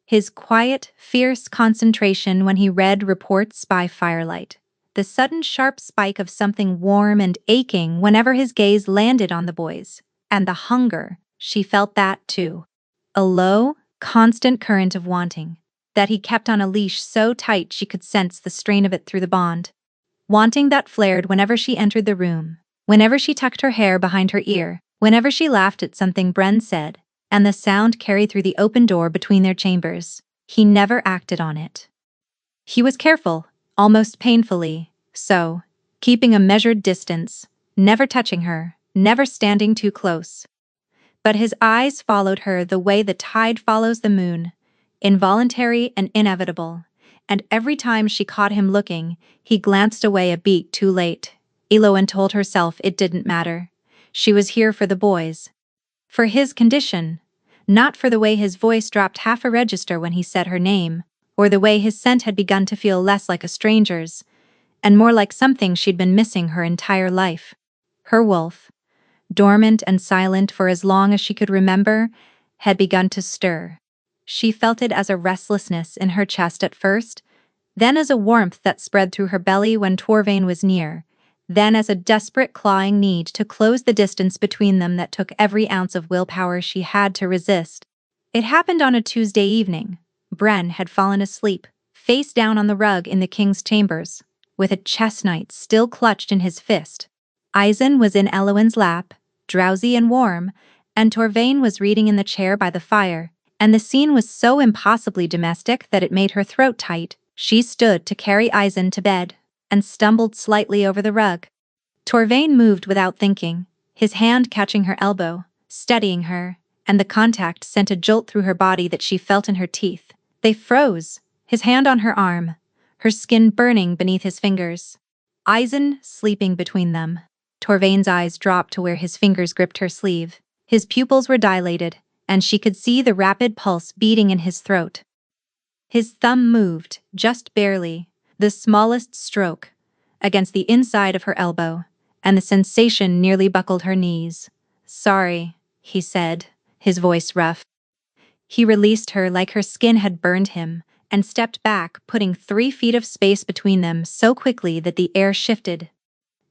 His quiet, fierce concentration when he read reports by firelight. The sudden sharp spike of something warm and aching whenever his gaze landed on the boys. And the hunger, she felt that too. A low, constant current of wanting, that he kept on a leash so tight she could sense the strain of it through the bond. Wanting that flared whenever she entered the room, whenever she tucked her hair behind her ear, whenever she laughed at something Bren said, and the sound carried through the open door between their chambers. He never acted on it. He was careful, almost painfully, so, keeping a measured distance, never touching her, never standing too close. But his eyes followed her the way the tide follows the moon, involuntary and inevitable, and every time she caught him looking, he glanced away a beat too late. Eloan told herself it didn't matter. She was here for the boys. For his condition, not for the way his voice dropped half a register when he said her name, or the way his scent had begun to feel less like a stranger's, and more like something she'd been missing her entire life. Her wolf, dormant and silent for as long as she could remember, had begun to stir. She felt it as a restlessness in her chest at first, then as a warmth that spread through her belly when Torvain was near, then as a desperate clawing need to close the distance between them that took every ounce of willpower she had to resist. It happened on a Tuesday evening. Bren had fallen asleep, face down on the rug in the king's chambers, with a chess knight still clutched in his fist. Eisen was in Eloan's lap, drowsy and warm, and Torvain was reading in the chair by the fire, and the scene was so impossibly domestic that it made her throat tight. She stood to carry Eisen to bed, and stumbled slightly over the rug. Torvain moved without thinking, his hand catching her elbow, steadying her, and the contact sent a jolt through her body that she felt in her teeth. They froze, his hand on her arm, her skin burning beneath his fingers. Eisen sleeping between them. Torvain's eyes dropped to where his fingers gripped her sleeve. His pupils were dilated, and she could see the rapid pulse beating in his throat. His thumb moved, just barely, the smallest stroke, against the inside of her elbow, and the sensation nearly buckled her knees. Sorry, he said, his voice rough. He released her like her skin had burned him, and stepped back, putting 3 feet of space between them so quickly that the air shifted.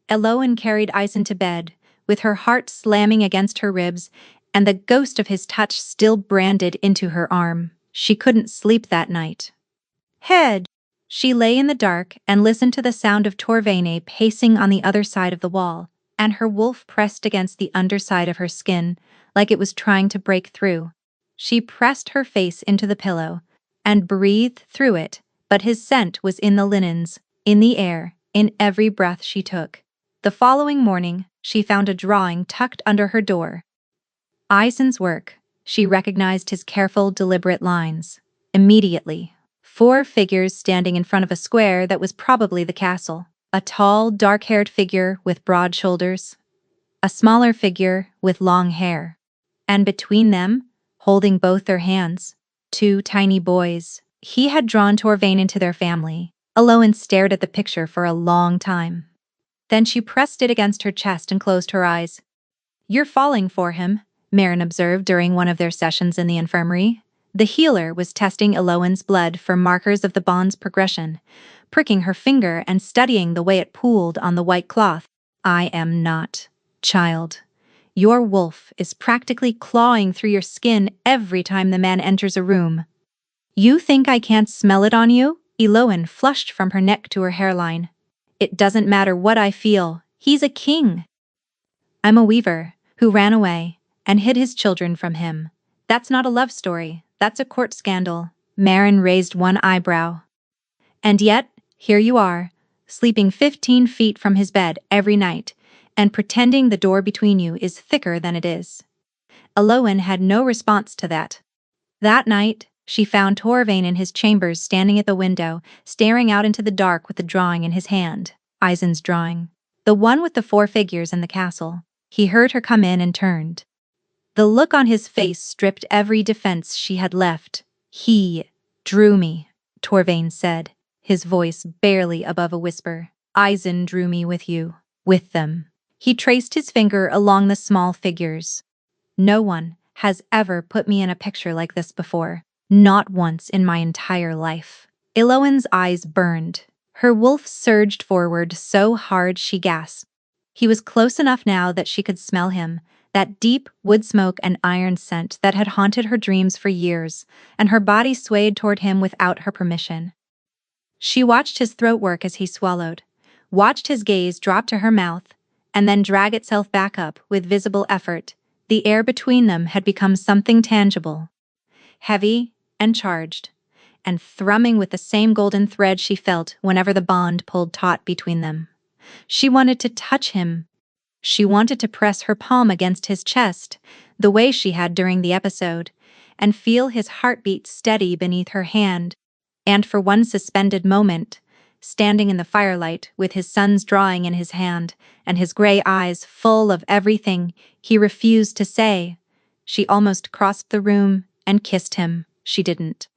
Eloin carried Ison to bed, with her heart slamming against her ribs, and the ghost of his touch still branded into her arm. She couldn't sleep that night. Head! She lay in the dark and listened to the sound of Torvaine pacing on the other side of the wall, and her wolf pressed against the underside of her skin, like it was trying to break through. She pressed her face into the pillow and breathed through it, but his scent was in the linens, in the air, in every breath she took. The following morning, she found a drawing tucked under her door. Ison's work. She recognized his careful, deliberate lines. Immediately. 4 figures standing in front of a square that was probably the castle. A tall, dark-haired figure with broad shoulders. A smaller figure with long hair. And between them, holding both their hands, 2 tiny boys. He had drawn Torvaine into their family. Eloin stared at the picture for a long time. Then she pressed it against her chest and closed her eyes. You're falling for him, Marin observed during one of their sessions in the infirmary. The healer was testing Eloin's blood for markers of the bond's progression, pricking her finger and studying the way it pooled on the white cloth. I am not, child. Your wolf is practically clawing through your skin every time the man enters a room. You think I can't smell it on you? Eloin flushed from her neck to her hairline. It doesn't matter what I feel. He's a king. I'm a weaver who ran away and hid his children from him. That's not a love story. That's a court scandal. Marin raised one eyebrow. And yet, here you are, sleeping 15 feet from his bed every night, and pretending the door between you is thicker than it is. Eloin had no response to that. That night, she found Torvaine in his chambers standing at the window, staring out into the dark with the drawing in his hand. Ison's drawing. The one with the 4 figures in the castle. He heard her come in and turned. The look on his face stripped every defense she had left. He drew me, Torvaine said, his voice barely above a whisper. Ison drew me with you, with them. He traced his finger along the small figures. No one has ever put me in a picture like this before. Not once in my entire life. Eloin's eyes burned. Her wolf surged forward so hard she gasped. He was close enough now that she could smell him, that deep wood smoke and iron scent that had haunted her dreams for years, and her body swayed toward him without her permission. She watched his throat work as he swallowed, watched his gaze drop to her mouth, and then drag itself back up with visible effort. The air between them had become something tangible, heavy and charged, and thrumming with the same golden thread she felt whenever the bond pulled taut between them. She wanted to touch him. She wanted to press her palm against his chest, the way she had during the episode, and feel his heartbeat steady beneath her hand. And for one suspended moment, standing in the firelight with his son's drawing in his hand and his gray eyes full of everything he refused to say, she almost crossed the room and kissed him. She didn't.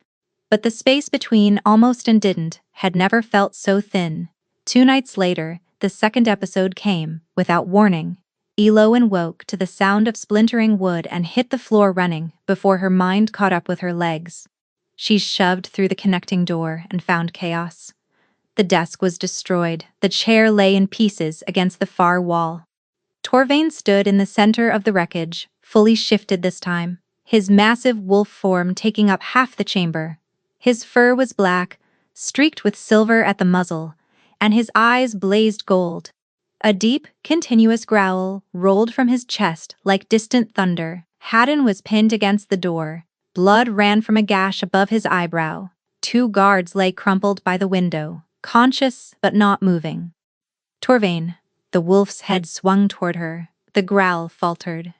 But the space between almost and didn't had never felt so thin. 2 nights later, the second episode came, without warning. Eloin woke to the sound of splintering wood and hit the floor running before her mind caught up with her legs. She shoved through the connecting door and found chaos. The desk was destroyed. The chair lay in pieces against the far wall. Torvaine stood in the center of the wreckage, fully shifted this time, his massive wolf form taking up half the chamber. His fur was black, streaked with silver at the muzzle, and his eyes blazed gold. A deep, continuous growl rolled from his chest like distant thunder. Haddon was pinned against the door. Blood ran from a gash above his eyebrow. 2 guards lay crumpled by the window, conscious but not moving. Torvaine. The wolf's head swung toward her. The growl faltered.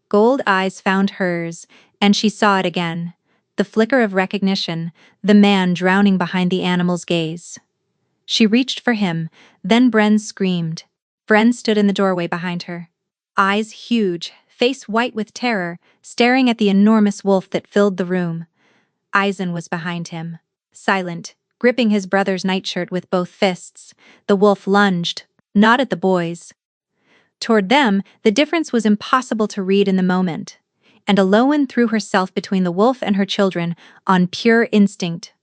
Gold eyes found hers, and she saw it again. The flicker of recognition, the man drowning behind the animal's gaze. She reached for him, then Bren screamed. Bren stood in the doorway behind her. Eyes huge, face white with terror, staring at the enormous wolf that filled the room. Ison was behind him, silent, gripping his brother's nightshirt with both fists. The wolf lunged, not at the boys, Toward them, the difference was impossible to read in the moment, and Aloan threw herself between the wolf and her children on pure instinct.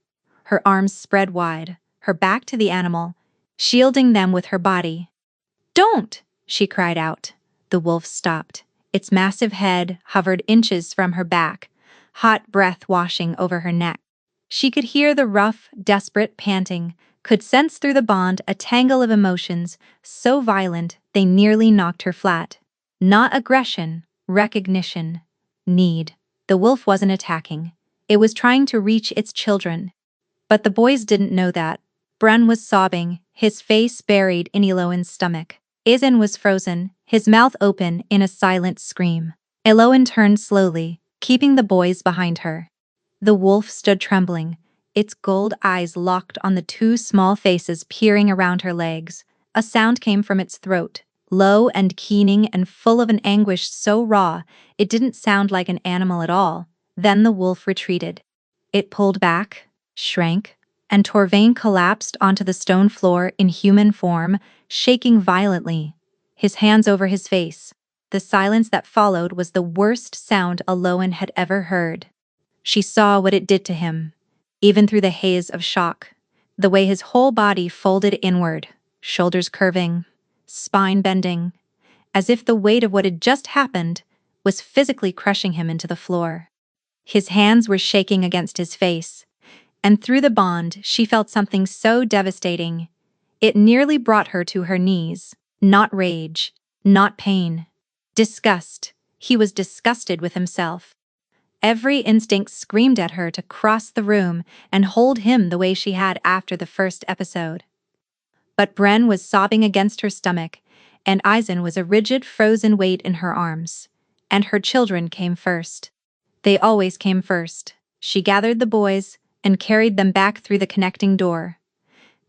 Her arms spread wide, her back to the animal, shielding them with her body. "Don't!" she cried out. The wolf stopped. Its massive head hovered inches from her back, hot breath washing over her neck. She could hear the rough, desperate panting, could sense through the bond a tangle of emotions so violent they nearly knocked her flat. Not aggression, recognition, need. The wolf wasn't attacking. It was trying to reach its children. But the boys didn't know that. Bren was sobbing, his face buried in Eloan's stomach. Aizen was frozen, his mouth open in a silent scream. Eloan turned slowly, keeping the boys behind her. The wolf stood trembling, its gold eyes locked on the two small faces peering around her legs. A sound came from its throat, low and keening and full of an anguish so raw it didn't sound like an animal at all. Then the wolf retreated. It pulled back, shrank, and Torvain collapsed onto the stone floor in human form, shaking violently, his hands over his face. The silence that followed was the worst sound Aloan had ever heard. She saw what it did to him, even through the haze of shock. The way his whole body folded inward, shoulders curving, spine bending, as if the weight of what had just happened was physically crushing him into the floor. His hands were shaking against his face, and through the bond she felt something so devastating. It nearly brought her to her knees. Not rage, not pain. Disgust. He was disgusted with himself. Every instinct screamed at her to cross the room and hold him the way she had after the first episode. But Bren was sobbing against her stomach, and Aizen was a rigid, frozen weight in her arms. And her children came first. They always came first. She gathered the boys and carried them back through the connecting door.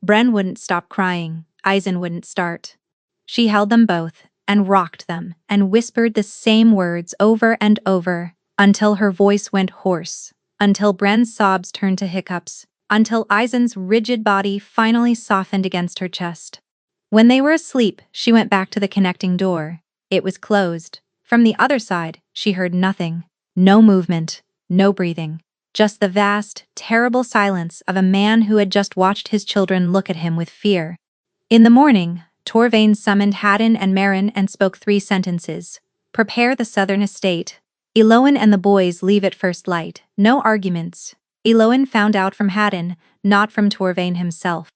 Bren wouldn't stop crying. Aizen wouldn't start. She held them both and rocked them and whispered the same words over and over until her voice went hoarse, until Bren's sobs turned to hiccups, until Aizen's rigid body finally softened against her chest. When they were asleep, she went back to the connecting door. It was closed. From the other side, she heard nothing. No movement, no breathing. Just the vast, terrible silence of a man who had just watched his children look at him with fear. In the morning, Torvain summoned Haddon and Marin and spoke 3 sentences. Prepare the southern estate. Eloan and the boys leave at first light. No arguments. Eloan found out from Haddon, not from Torvain himself.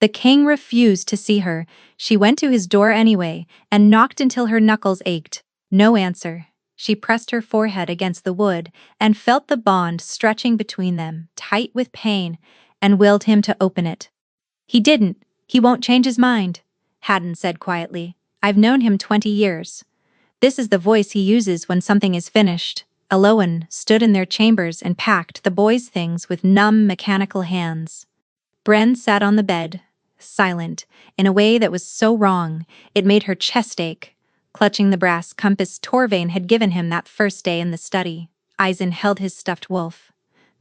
The king refused to see her. She went to his door anyway and knocked until her knuckles ached. No answer. She pressed her forehead against the wood and felt the bond stretching between them, tight with pain, and willed him to open it. He didn't. He won't change his mind, Haddon said quietly. I've known him 20 years. This is the voice he uses when something is finished. Eloan stood in their chambers and packed the boys' things with numb, mechanical hands. Bren sat on the bed, silent, in a way that was so wrong, it made her chest ache, clutching the brass compass Torvain had given him that first day in the study. Aizen held his stuffed wolf,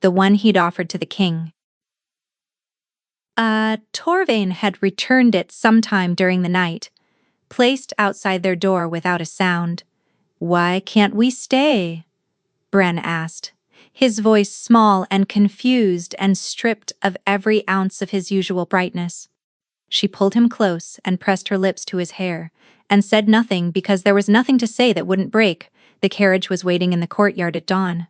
the one he'd offered to the king. Torvain had returned it sometime during the night, placed outside their door without a sound. Why can't we stay? Bren asked, his voice small and confused and stripped of every ounce of his usual brightness. She pulled him close and pressed her lips to his hair, and said nothing because there was nothing to say that wouldn't break. The carriage was waiting in the courtyard at dawn.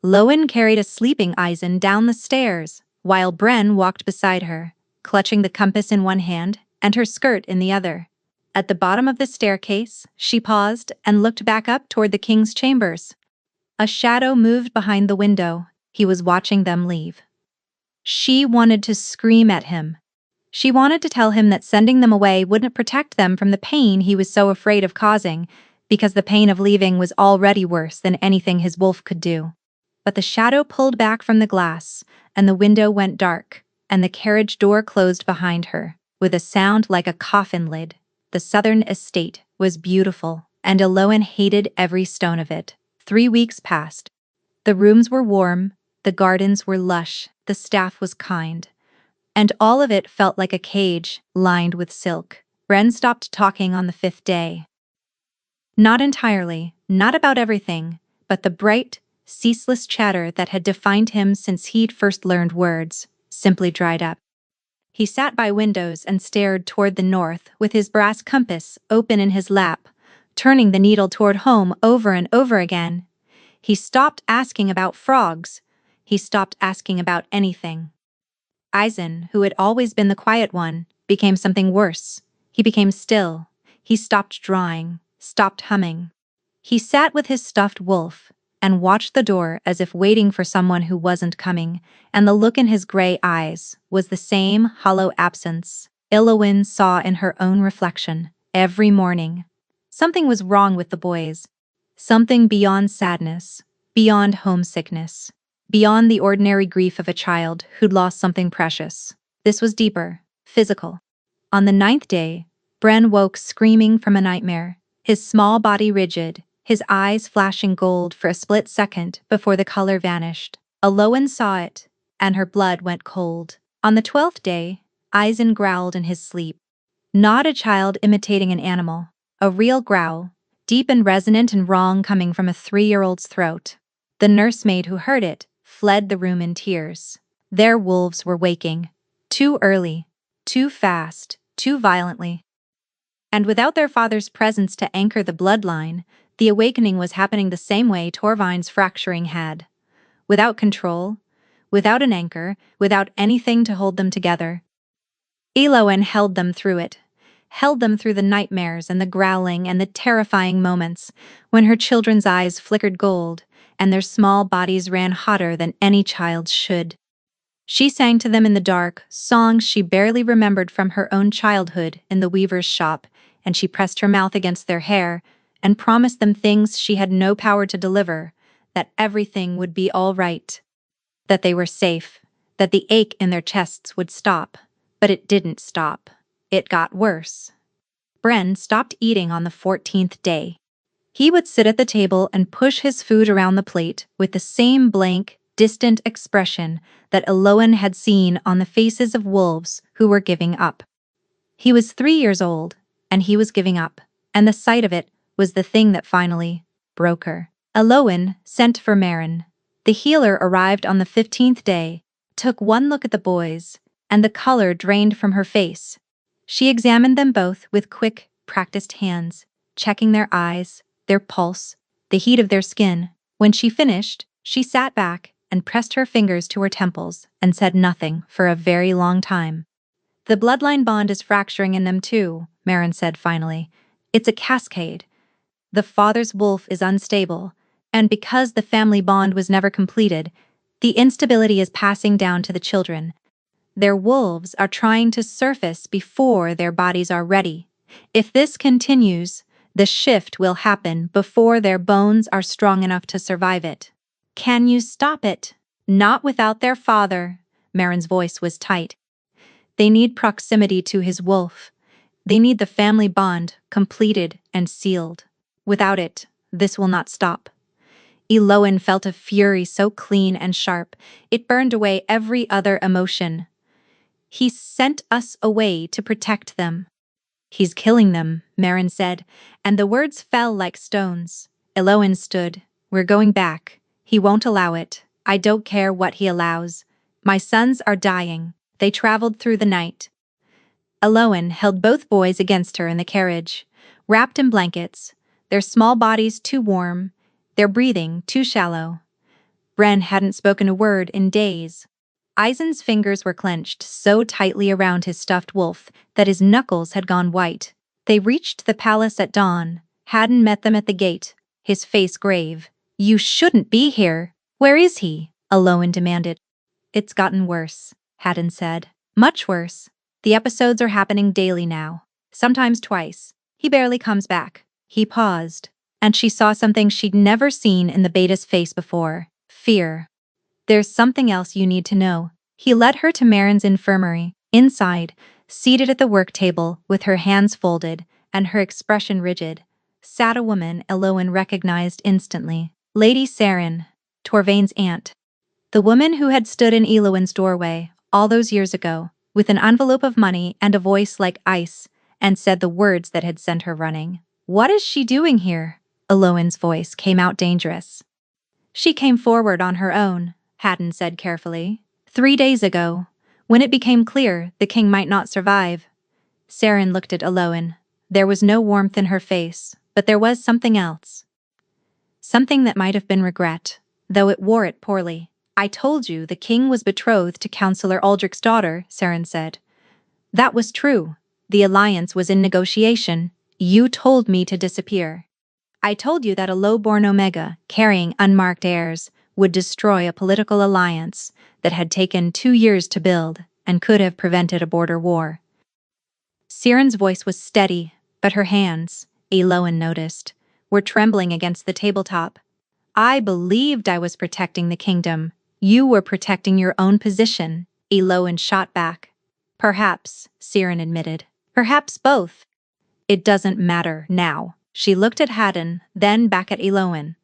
Lowen carried a sleeping Aizen down the stairs, while Bren walked beside her, clutching the compass in one hand and her skirt in the other. At the bottom of the staircase, she paused and looked back up toward the king's chambers. A shadow moved behind the window. He was watching them leave. She wanted to scream at him. She wanted to tell him that sending them away wouldn't protect them from the pain he was so afraid of causing, because the pain of leaving was already worse than anything his wolf could do. But the shadow pulled back from the glass, and the window went dark, and the carriage door closed behind her, with a sound like a coffin lid. The southern estate was beautiful, and Eloan hated every stone of it. 3 weeks passed. The rooms were warm, the gardens were lush, the staff was kind. And all of it felt like a cage, lined with silk. Bren stopped talking on the 5th day. Not entirely, not about everything, but the bright, ceaseless chatter that had defined him since he'd first learned words simply dried up. He sat by windows and stared toward the north with his brass compass open in his lap, turning the needle toward home over and over again. He stopped asking about frogs. He stopped asking about anything. Eisen, who had always been the quiet one, became something worse. He became still. He stopped drawing, stopped humming. He sat with his stuffed wolf and watched the door as if waiting for someone who wasn't coming, and the look in his gray eyes was the same hollow absence Illowin saw in her own reflection every morning. Something was wrong with the boys. Something beyond sadness, beyond homesickness, beyond the ordinary grief of a child who'd lost something precious. This was deeper, physical. On the ninth day, Bren woke screaming from a nightmare, his small body rigid, his eyes flashing gold for a split second before the color vanished. Aloan saw it, and her blood went cold. On the 12th day, Eisen growled in his sleep. Not a child imitating an animal, a real growl, deep and resonant and wrong coming from a 3-year-old's throat. The nursemaid who heard it fled the room in tears. Their wolves were waking. Too early, too fast, too violently. And without their father's presence to anchor the bloodline, the awakening was happening the same way Torvine's fracturing had. Without control, without an anchor, without anything to hold them together. Eloan held them through it, held them through the nightmares and the growling and the terrifying moments when her children's eyes flickered gold and their small bodies ran hotter than any child's should. She sang to them in the dark songs she barely remembered from her own childhood in the weaver's shop, and she pressed her mouth against their hair and promised them things she had no power to deliver, that everything would be all right, that they were safe, that the ache in their chests would stop. But it didn't stop. It got worse. Bren stopped eating on the 14th day. He would sit at the table and push his food around the plate with the same blank, distant expression that Eloan had seen on the faces of wolves who were giving up. He was 3 years old, and he was giving up, and the sight of it was the thing that finally broke her. Eloan sent for Marin. The healer arrived on the 15th day, took one look at the boys, and the color drained from her face. She examined them both with quick, practiced hands, checking their eyes, their pulse, the heat of their skin. When she finished, she sat back and pressed her fingers to her temples and said nothing for a very long time. The bloodline bond is fracturing in them too, Marin said finally. It's a cascade. The father's wolf is unstable, and because the family bond was never completed, the instability is passing down to the children. Their wolves are trying to surface before their bodies are ready. If this continues, the shift will happen before their bones are strong enough to survive it. Can you stop it? Not without their father. Marin's voice was tight. They need proximity to his wolf. They need the family bond completed and sealed. Without it, this will not stop. Eloan felt a fury so clean and sharp, it burned away every other emotion. He sent us away to protect them. He's killing them, Marin said, and the words fell like stones. Eloan stood. We're going back. He won't allow it. I don't care what he allows. My sons are dying. They traveled through the night. Eloan held both boys against her in the carriage, wrapped in blankets, their small bodies too warm, their breathing too shallow. Bren hadn't spoken a word in days. Eisen's fingers were clenched so tightly around his stuffed wolf that his knuckles had gone white. They reached the palace at dawn. Haddon met them at the gate, his face grave. You shouldn't be here. Where is he? Eloan demanded. It's gotten worse, Haddon said. Much worse. The episodes are happening daily now. Sometimes twice. He barely comes back. He paused, and she saw something she'd never seen in the beta's face before. Fear. There's something else you need to know. He led her to Marin's infirmary. Inside, seated at the work table with her hands folded and her expression rigid, sat a woman Eloan recognized instantly. Lady Saren, Torvain's aunt. The woman who had stood in Eloan's doorway all those years ago, with an envelope of money and a voice like ice, and said the words that had sent her running. What is she doing here? Eloin's voice came out dangerous. She came forward on her own, Haddon said carefully. 3 days ago, when it became clear the king might not survive. Saren looked at Eloin. There was no warmth in her face, but there was something else. Something that might have been regret, though it wore it poorly. I told you the king was betrothed to Councillor Aldrich's daughter, Saren said. That was true. The alliance was in negotiation. You told me to disappear. I told you that a low-born Omega, carrying unmarked heirs, would destroy a political alliance that had taken 2 years to build and could have prevented a border war. Saren's voice was steady, but her hands, Eloin noticed, were trembling against the tabletop. I believed I was protecting the kingdom. You were protecting your own position, Eloin shot back. Perhaps, Saren admitted. Perhaps both. It doesn't matter now. She looked at Haddon, then back at Eloin.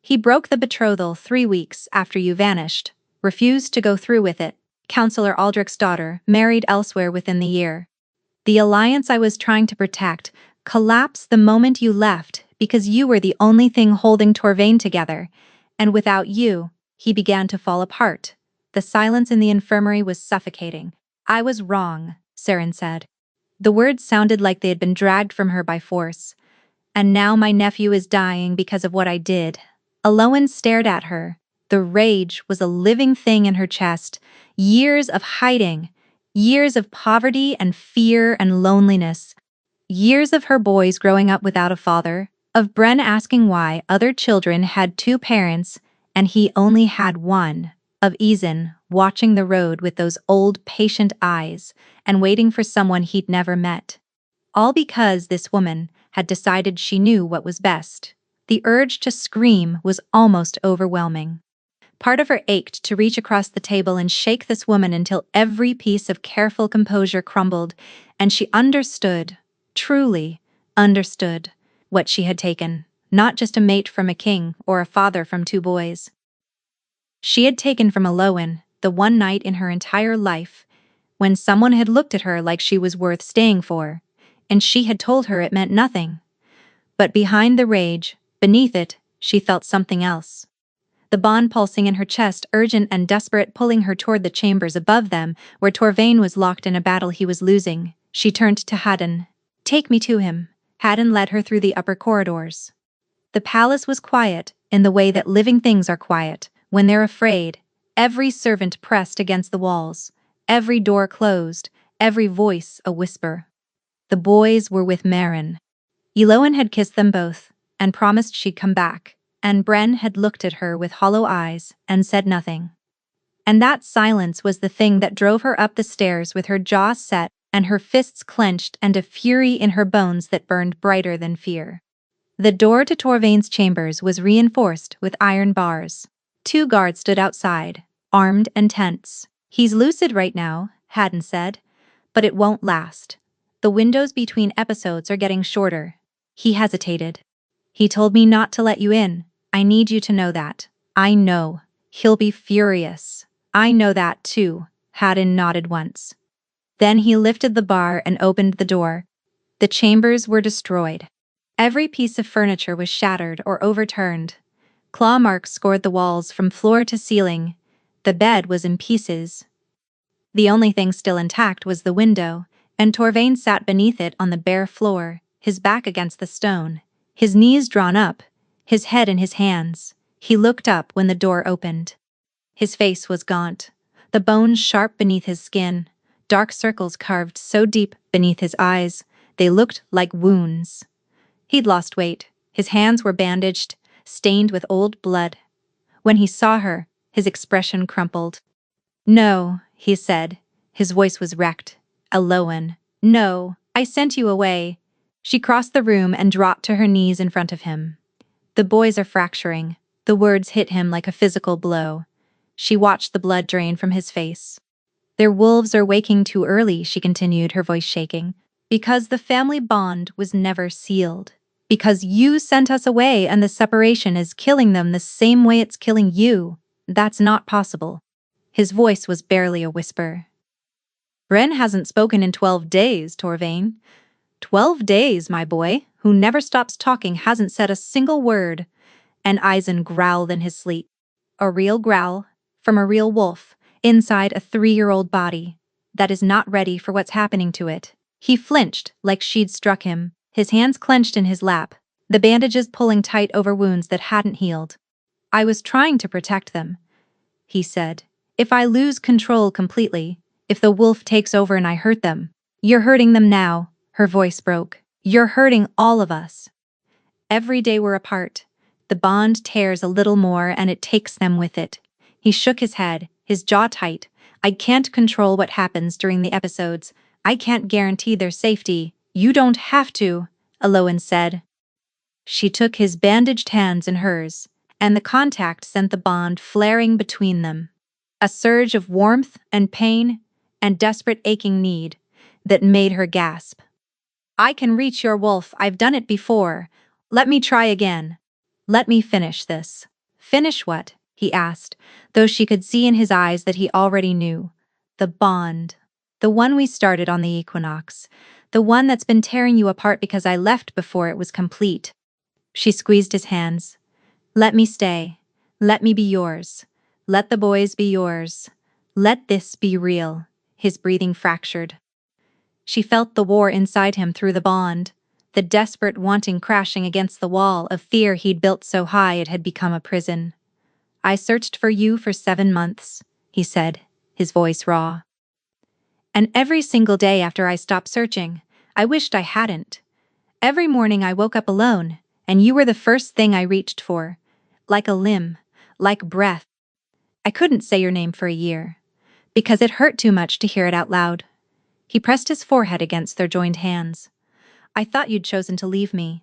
He broke the betrothal 3 weeks after you vanished, refused to go through with it. Councillor Aldrich's daughter married elsewhere within the year. The alliance I was trying to protect collapsed the moment you left because you were the only thing holding Torvain together, and without you, he began to fall apart. The silence in the infirmary was suffocating. I was wrong, Saren said. The words sounded like they had been dragged from her by force. And now my nephew is dying because of what I did. Eloin stared at her. The rage was a living thing in her chest. Years of hiding. Years of poverty and fear and loneliness. Years of her boys growing up without a father. Of Bren asking why other children had 2 parents and he only had 1. Of Ezen watching the road with those old patient eyes and waiting for someone he'd never met. All because this woman had decided she knew what was best. The urge to scream was almost overwhelming. Part of her ached to reach across the table and shake this woman until every piece of careful composure crumbled, and she understood, truly understood, what she had taken. Not just a mate from a king or a father from 2 boys. She had taken from Eloin the one night in her entire life when someone had looked at her like she was worth staying for, and she had told her it meant nothing. But behind the rage, beneath it, she felt something else. The bond pulsing in her chest, urgent and desperate, pulling her toward the chambers above them, where Torvain was locked in a battle he was losing. She turned to Haddon. Take me to him. Haddon led her through the upper corridors. The palace was quiet, in the way that living things are quiet, when they're afraid. Every servant pressed against the walls, every door closed, every voice a whisper. The boys were with Maren. Eloin had kissed them both, and promised she'd come back, and Bren had looked at her with hollow eyes and said nothing. And that silence was the thing that drove her up the stairs with her jaw set and her fists clenched and a fury in her bones that burned brighter than fear. The door to Torvain's chambers was reinforced with iron bars. 2 guards stood outside, armed and tense. He's lucid right now, Haddon said, but it won't last. The windows between episodes are getting shorter. He hesitated. He told me not to let you in. I need you to know that. I know. He'll be furious. I know that too, Haddon nodded once. Then he lifted the bar and opened the door. The chambers were destroyed. Every piece of furniture was shattered or overturned. Claw marks scored the walls from floor to ceiling. The bed was in pieces. The only thing still intact was the window, and Torvain sat beneath it on the bare floor, his back against the stone, his knees drawn up, his head in his hands. He looked up when the door opened. His face was gaunt, the bones sharp beneath his skin, dark circles carved so deep beneath his eyes, they looked like wounds. He'd lost weight. His hands were bandaged, stained with old blood. When he saw her, his expression crumpled. No, he said. His voice was wrecked. Eloin. No, I sent you away. She crossed the room and dropped to her knees in front of him. The boys are fracturing. The words hit him like a physical blow. She watched the blood drain from his face. Their wolves are waking too early, she continued, her voice shaking, because the family bond was never sealed. Because you sent us away and the separation is killing them the same way it's killing you. That's not possible. His voice was barely a whisper. Bren hasn't spoken in 12 days, Torvain. 12 days, my boy. who never stops talking, hasn't said a single word. And Eisen growled in his sleep. A real growl, from a real wolf, inside a 3-year-old body, that is not ready for what's happening to it. He flinched like she'd struck him, his hands clenched in his lap, the bandages pulling tight over wounds that hadn't healed. I was trying to protect them, he said. If I lose control completely, if the wolf takes over and I hurt them, you're hurting them now, her voice broke. You're hurting all of us. Every day we're apart, the bond tears a little more and it takes them with it. He shook his head, his jaw tight. I can't control what happens during the episodes. I can't guarantee their safety. You don't have to, Aloan said. She took his bandaged hands in hers, and the contact sent the bond flaring between them. A surge of warmth and pain and desperate aching need that made her gasp. I can reach your wolf, I've done it before. Let me try again. Let me finish this. Finish what? He asked, though she could see in his eyes that he already knew. The bond. The one we started on the equinox. The one that's been tearing you apart because I left before it was complete. She squeezed his hands. Let me stay. Let me be yours. Let the boys be yours. Let this be real. His breathing fractured. She felt the war inside him through the bond, the desperate wanting crashing against the wall of fear he'd built so high it had become a prison. I searched for you for 7 months, he said, his voice raw. And every single day after I stopped searching, I wished I hadn't. Every morning I woke up alone, and you were the first thing I reached for, like a limb, like breath. I couldn't say your name for a year, because it hurt too much to hear it out loud. He pressed his forehead against their joined hands. I thought you'd chosen to leave me.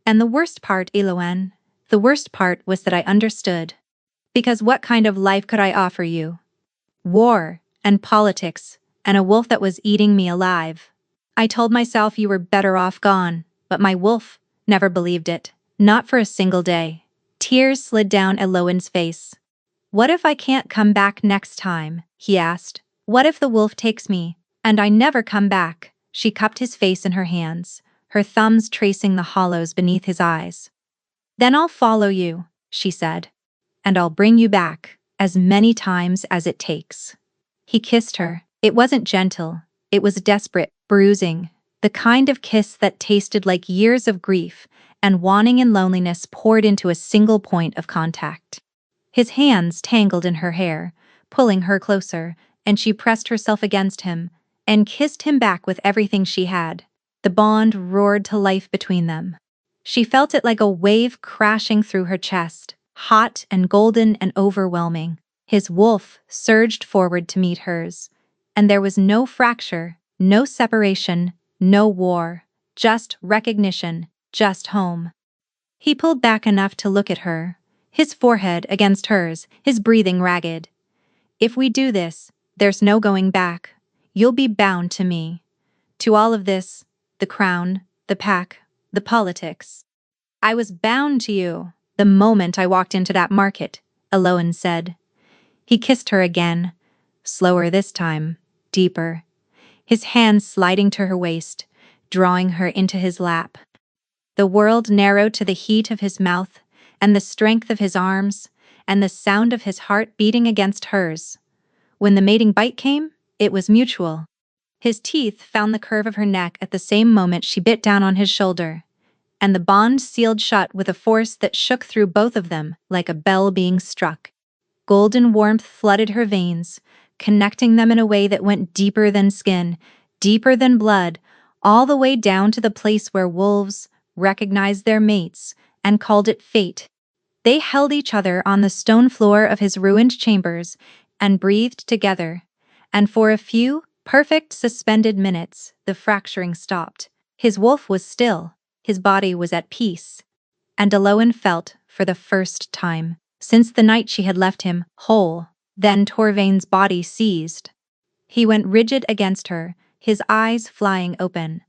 And the worst part, Eloan, the worst part was that I understood. Because what kind of life could I offer you? War, and politics, and a wolf that was eating me alive. I told myself you were better off gone, but my wolf never believed it. Not for a single day. Tears slid down Eloan's face. What if I can't come back next time? He asked. What if the wolf takes me? And I never come back. She cupped his face in her hands, her thumbs tracing the hollows beneath his eyes. Then I'll follow you, she said. And I'll bring you back, as many times as it takes. He kissed her. It wasn't gentle. It was desperate, bruising. The kind of kiss that tasted like years of grief and wanting and loneliness poured into a single point of contact. His hands tangled in her hair, pulling her closer, and she pressed herself against him and kissed him back with everything she had. The bond roared to life between them. She felt it like a wave crashing through her chest, hot and golden and overwhelming. His wolf surged forward to meet hers, and there was no fracture, no separation, no war, just recognition, just home. He pulled back enough to look at her, his forehead against hers, his breathing ragged. If we do this, there's no going back. You'll be bound to me. To all of this, the crown, the pack, the politics. I was bound to you the moment I walked into that market, Eloan said. He kissed her again, slower this time, deeper, his hands sliding to her waist, drawing her into his lap. The world narrowed to the heat of his mouth, and the strength of his arms, and the sound of his heart beating against hers. When the mating bite came, it was mutual. His teeth found the curve of her neck at the same moment she bit down on his shoulder, and the bond sealed shut with a force that shook through both of them like a bell being struck. Golden warmth flooded her veins, connecting them in a way that went deeper than skin, deeper than blood, all the way down to the place where wolves recognized their mates and called it fate. They held each other on the stone floor of his ruined chambers and breathed together, and for a few perfect suspended minutes the fracturing stopped. His wolf was still, his body was at peace, and Eloan felt, for the first time, since the night she had left him, whole. Then Torvain's body seized. He went rigid against her, his eyes flying open.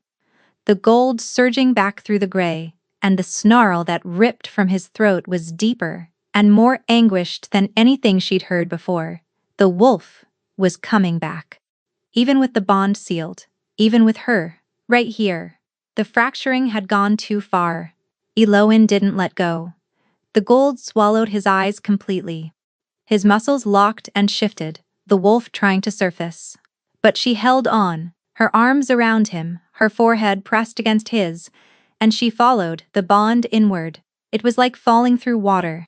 The gold surging back through the gray, and the snarl that ripped from his throat was deeper and more anguished than anything she'd heard before. The wolf was coming back. Even with the bond sealed, even with her, right here. The fracturing had gone too far. Eloin didn't let go. The gold swallowed his eyes completely. His muscles locked and shifted, the wolf trying to surface. But she held on, her arms around him, her forehead pressed against his, and she followed, the bond inward. It was like falling through water.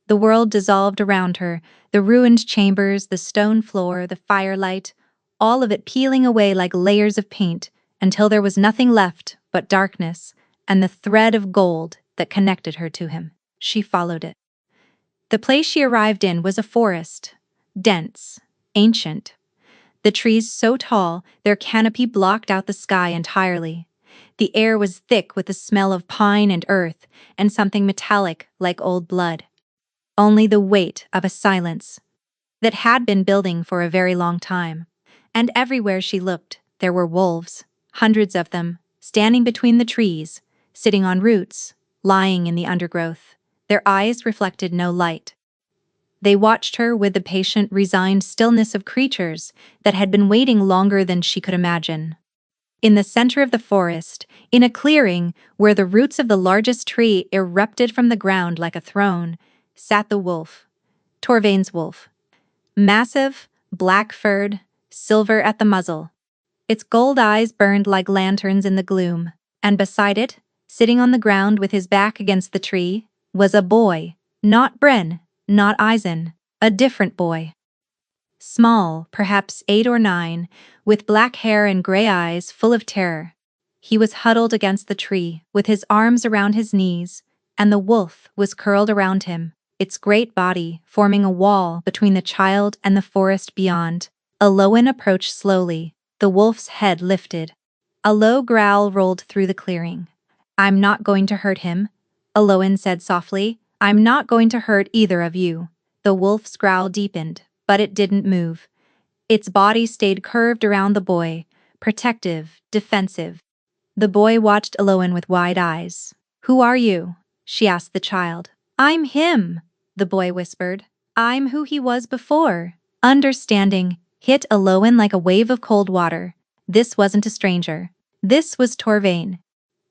The world dissolved around her, the ruined chambers, the stone floor, the firelight, all of it peeling away like layers of paint, until there was nothing left but darkness and the thread of gold that connected her to him. She followed it. The place she arrived in was a forest, dense, ancient. The trees so tall, their canopy blocked out the sky entirely. The air was thick with the smell of pine and earth, and something metallic like old blood. Only the weight of a silence that had been building for a very long time. And everywhere she looked, there were wolves, hundreds of them, standing between the trees, sitting on roots, lying in the undergrowth. Their eyes reflected no light. They watched her with the patient, resigned stillness of creatures that had been waiting longer than she could imagine. In the center of the forest, in a clearing where the roots of the largest tree erupted from the ground like a throne, sat the wolf, Torvain's wolf. Massive, black-furred, silver at the muzzle. Its gold eyes burned like lanterns in the gloom, and beside it, sitting on the ground with his back against the tree, was a boy. Not Bren, not Eisen, a different boy. Small, perhaps 8 or 9, with black hair and gray eyes full of terror. He was huddled against the tree, with his arms around his knees, and the wolf was curled around him, its great body forming a wall between the child and the forest beyond. Eloin approached slowly, the wolf's head lifted. A low growl rolled through the clearing. "I'm not going to hurt him," Eloin said softly. "I'm not going to hurt either of you." The wolf's growl deepened, but it didn't move. Its body stayed curved around the boy, protective, defensive. The boy watched Eloin with wide eyes. "Who are you?" she asked the child. "I'm him," the boy whispered. "I'm who he was before." Understanding hit Eloin like a wave of cold water. This wasn't a stranger. This was Torvain.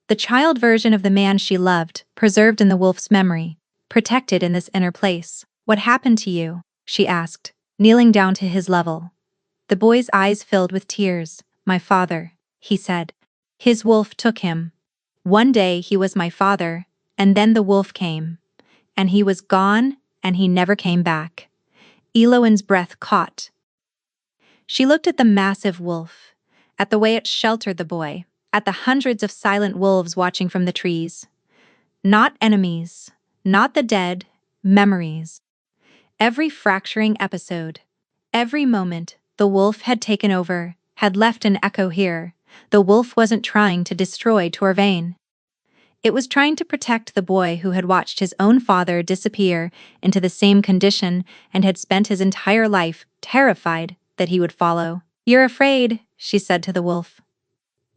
The child version of the man she loved, preserved in the wolf's memory, protected in this inner place. "What happened to you?" she asked, kneeling down to his level. The boy's eyes filled with tears. "My father," he said. "His wolf took him. One day he was my father, and then the wolf came. And he was gone, and he never came back." Eloin's breath caught. She looked at the massive wolf, at the way it sheltered the boy, at the hundreds of silent wolves watching from the trees. Not enemies, not the dead, memories. Every fracturing episode, every moment the wolf had taken over, had left an echo here. The wolf wasn't trying to destroy Torvain. It was trying to protect the boy who had watched his own father disappear into the same condition and had spent his entire life terrified that he would follow. "You're afraid," she said to the wolf.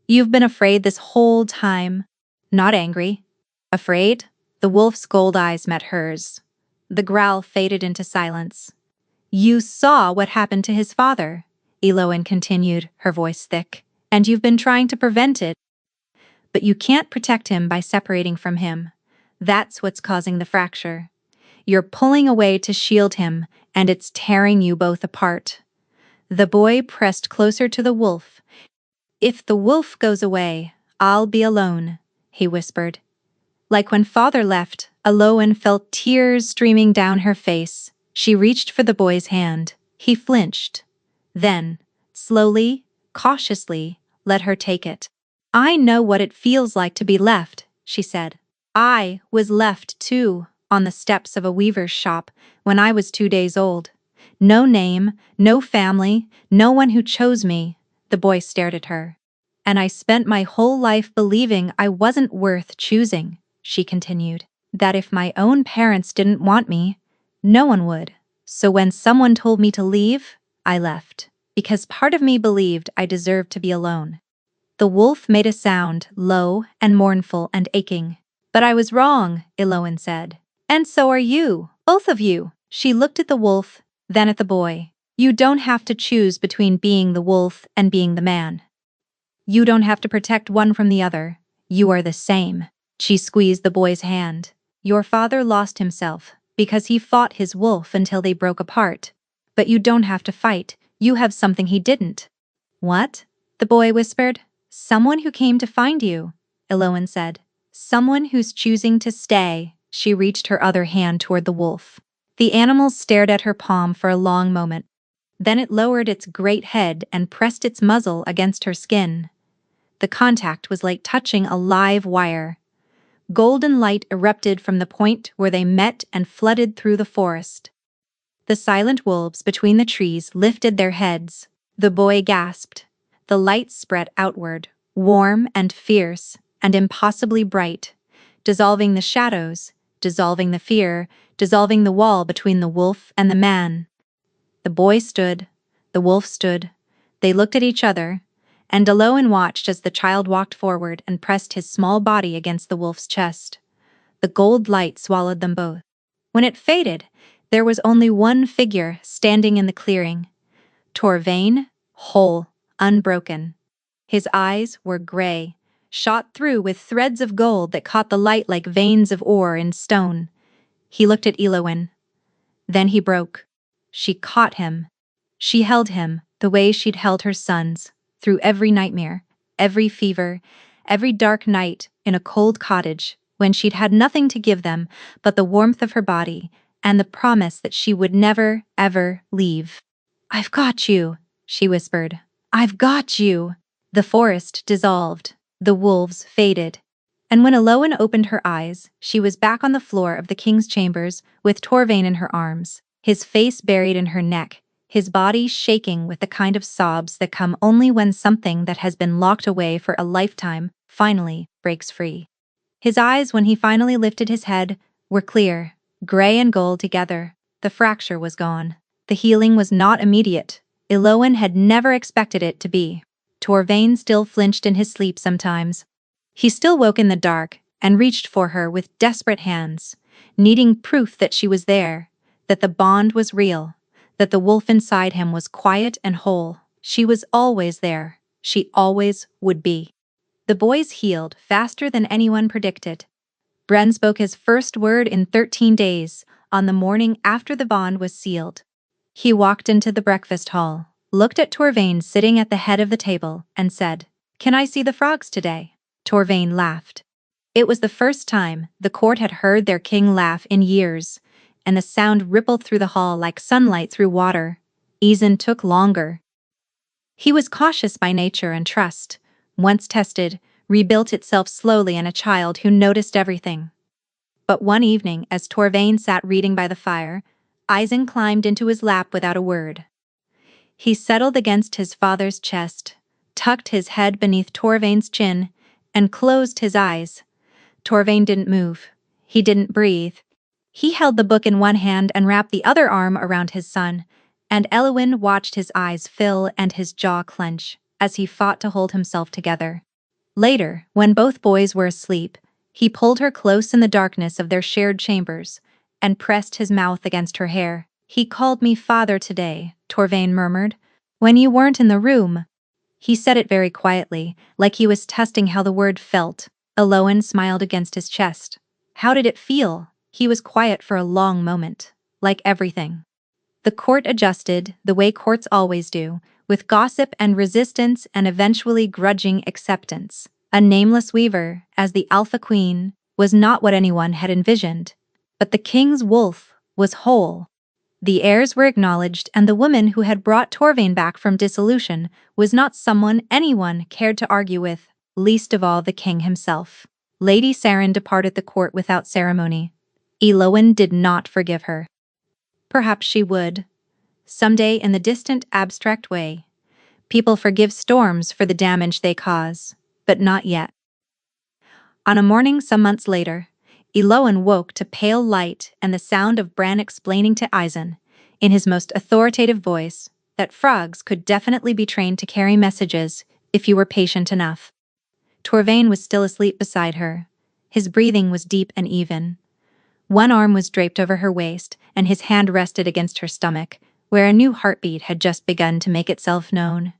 "You've been afraid this whole time." Not angry. Afraid? The wolf's gold eyes met hers. The growl faded into silence. "You saw what happened to his father," Eloin continued, her voice thick, "and you've been trying to prevent it. But you can't protect him by separating from him. That's what's causing the fracture. You're pulling away to shield him, and it's tearing you both apart." The boy pressed closer to the wolf. "If the wolf goes away, I'll be alone," he whispered. Like when father left, Eloin felt tears streaming down her face. She reached for the boy's hand. He flinched. Then, slowly, cautiously, let her take it. "I know what it feels like to be left," she said. "I was left, too, on the steps of a weaver's shop when I was 2 days old. No name, no family, no one who chose me." The boy stared at her. "And I spent my whole life believing I wasn't worth choosing," she continued. "That if my own parents didn't want me, no one would. So when someone told me to leave, I left. Because part of me believed I deserved to be alone." The wolf made a sound, low and mournful and aching. "But I was wrong," Eloin said. "And so are you, both of you." She looked at the wolf, then at the boy. "You don't have to choose between being the wolf and being the man. You don't have to protect one from the other. You are the same. She squeezed the boy's hand. Your father lost himself because he fought his wolf until they broke apart. But you don't have to fight. You have something he didn't. What? The boy whispered. Someone who came to find you, Elowen said. Someone who's choosing to stay. She reached her other hand toward the wolf. The animal stared at her palm for a long moment. Then it lowered its great head and pressed its muzzle against her skin. The contact was like touching a live wire. Golden light erupted from the point where they met and flooded through the forest. The silent wolves between the trees lifted their heads. The boy gasped. The light spread outward, warm and fierce, and impossibly bright, dissolving the shadows, dissolving the fear, dissolving the wall between the wolf and the man. The boy stood, the wolf stood. They looked at each other, and Elowen watched as the child walked forward and pressed his small body against the wolf's chest. The gold light swallowed them both. When it faded, there was only one figure standing in the clearing. Torvain, whole, unbroken. His eyes were gray, shot through with threads of gold that caught the light like veins of ore in stone. He looked at Elowen. Then he broke. She caught him. She held him the way she'd held her sons, through every nightmare, every fever, every dark night in a cold cottage when she'd had nothing to give them but the warmth of her body and the promise that she would never, ever leave. I've got you, she whispered. I've got you. The forest dissolved. The wolves faded. And when Elowen opened her eyes, she was back on the floor of the king's chambers with Torvain in her arms, his face buried in her neck, his body shaking with the kind of sobs that come only when something that has been locked away for a lifetime finally breaks free. His eyes, when he finally lifted his head, were clear, gray and gold together. The fracture was gone. The healing was not immediate. Elowen had never expected it to be. Torvain still flinched in his sleep sometimes. He still woke in the dark and reached for her with desperate hands, needing proof that she was there, that the bond was real, that the wolf inside him was quiet and whole. She was always there. She always would be. The boys healed faster than anyone predicted. Bren spoke his first word in 13 days, on the morning after the bond was sealed. He walked into the breakfast hall, looked at Torvain sitting at the head of the table, and said, "Can I see the frogs today?" Torvain laughed. It was the first time the court had heard their king laugh in years, and the sound rippled through the hall like sunlight through water. Eason took longer. He was cautious by nature, and trust, once tested, rebuilt itself slowly in a child who noticed everything. But one evening, as Torvain sat reading by the fire, Eisen climbed into his lap without a word. He settled against his father's chest, tucked his head beneath Torvain's chin, and closed his eyes. Torvain didn't move. He didn't breathe. He held the book in one hand and wrapped the other arm around his son, and Elowen watched his eyes fill and his jaw clench as he fought to hold himself together. Later, when both boys were asleep, he pulled her close in the darkness of their shared chambers and pressed his mouth against her hair. "He called me father today," Torvain murmured, "when you weren't in the room." He said it very quietly, like he was testing how the word felt. Elowen smiled against his chest. How did it feel? He was quiet for a long moment, like everything. The court adjusted, the way courts always do, with gossip and resistance and eventually grudging acceptance. A nameless weaver, as the Alpha Queen, was not what anyone had envisioned. But the king's wolf was whole. The heirs were acknowledged, and the woman who had brought Torvain back from dissolution was not someone anyone cared to argue with, least of all the king himself. Lady Saren departed the court without ceremony. Elowen did not forgive her. Perhaps she would. Someday, in the distant, abstract way. People forgive storms for the damage they cause, but not yet. On a morning some months later, Elowen woke to pale light and the sound of Bran explaining to Eisen, in his most authoritative voice, that frogs could definitely be trained to carry messages if you were patient enough. Torvain was still asleep beside her. His breathing was deep and even. One arm was draped over her waist, and his hand rested against her stomach, where a new heartbeat had just begun to make itself known.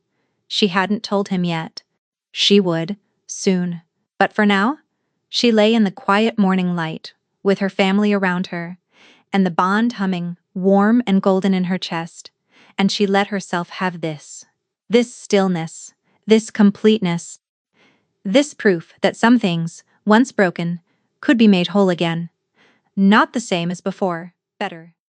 She hadn't told him yet. She would, soon. But for now, she lay in the quiet morning light, with her family around her, and the bond humming, warm and golden in her chest, and she let herself have this stillness, this completeness, this proof that some things, once broken, could be made whole again. Not the same as before, better.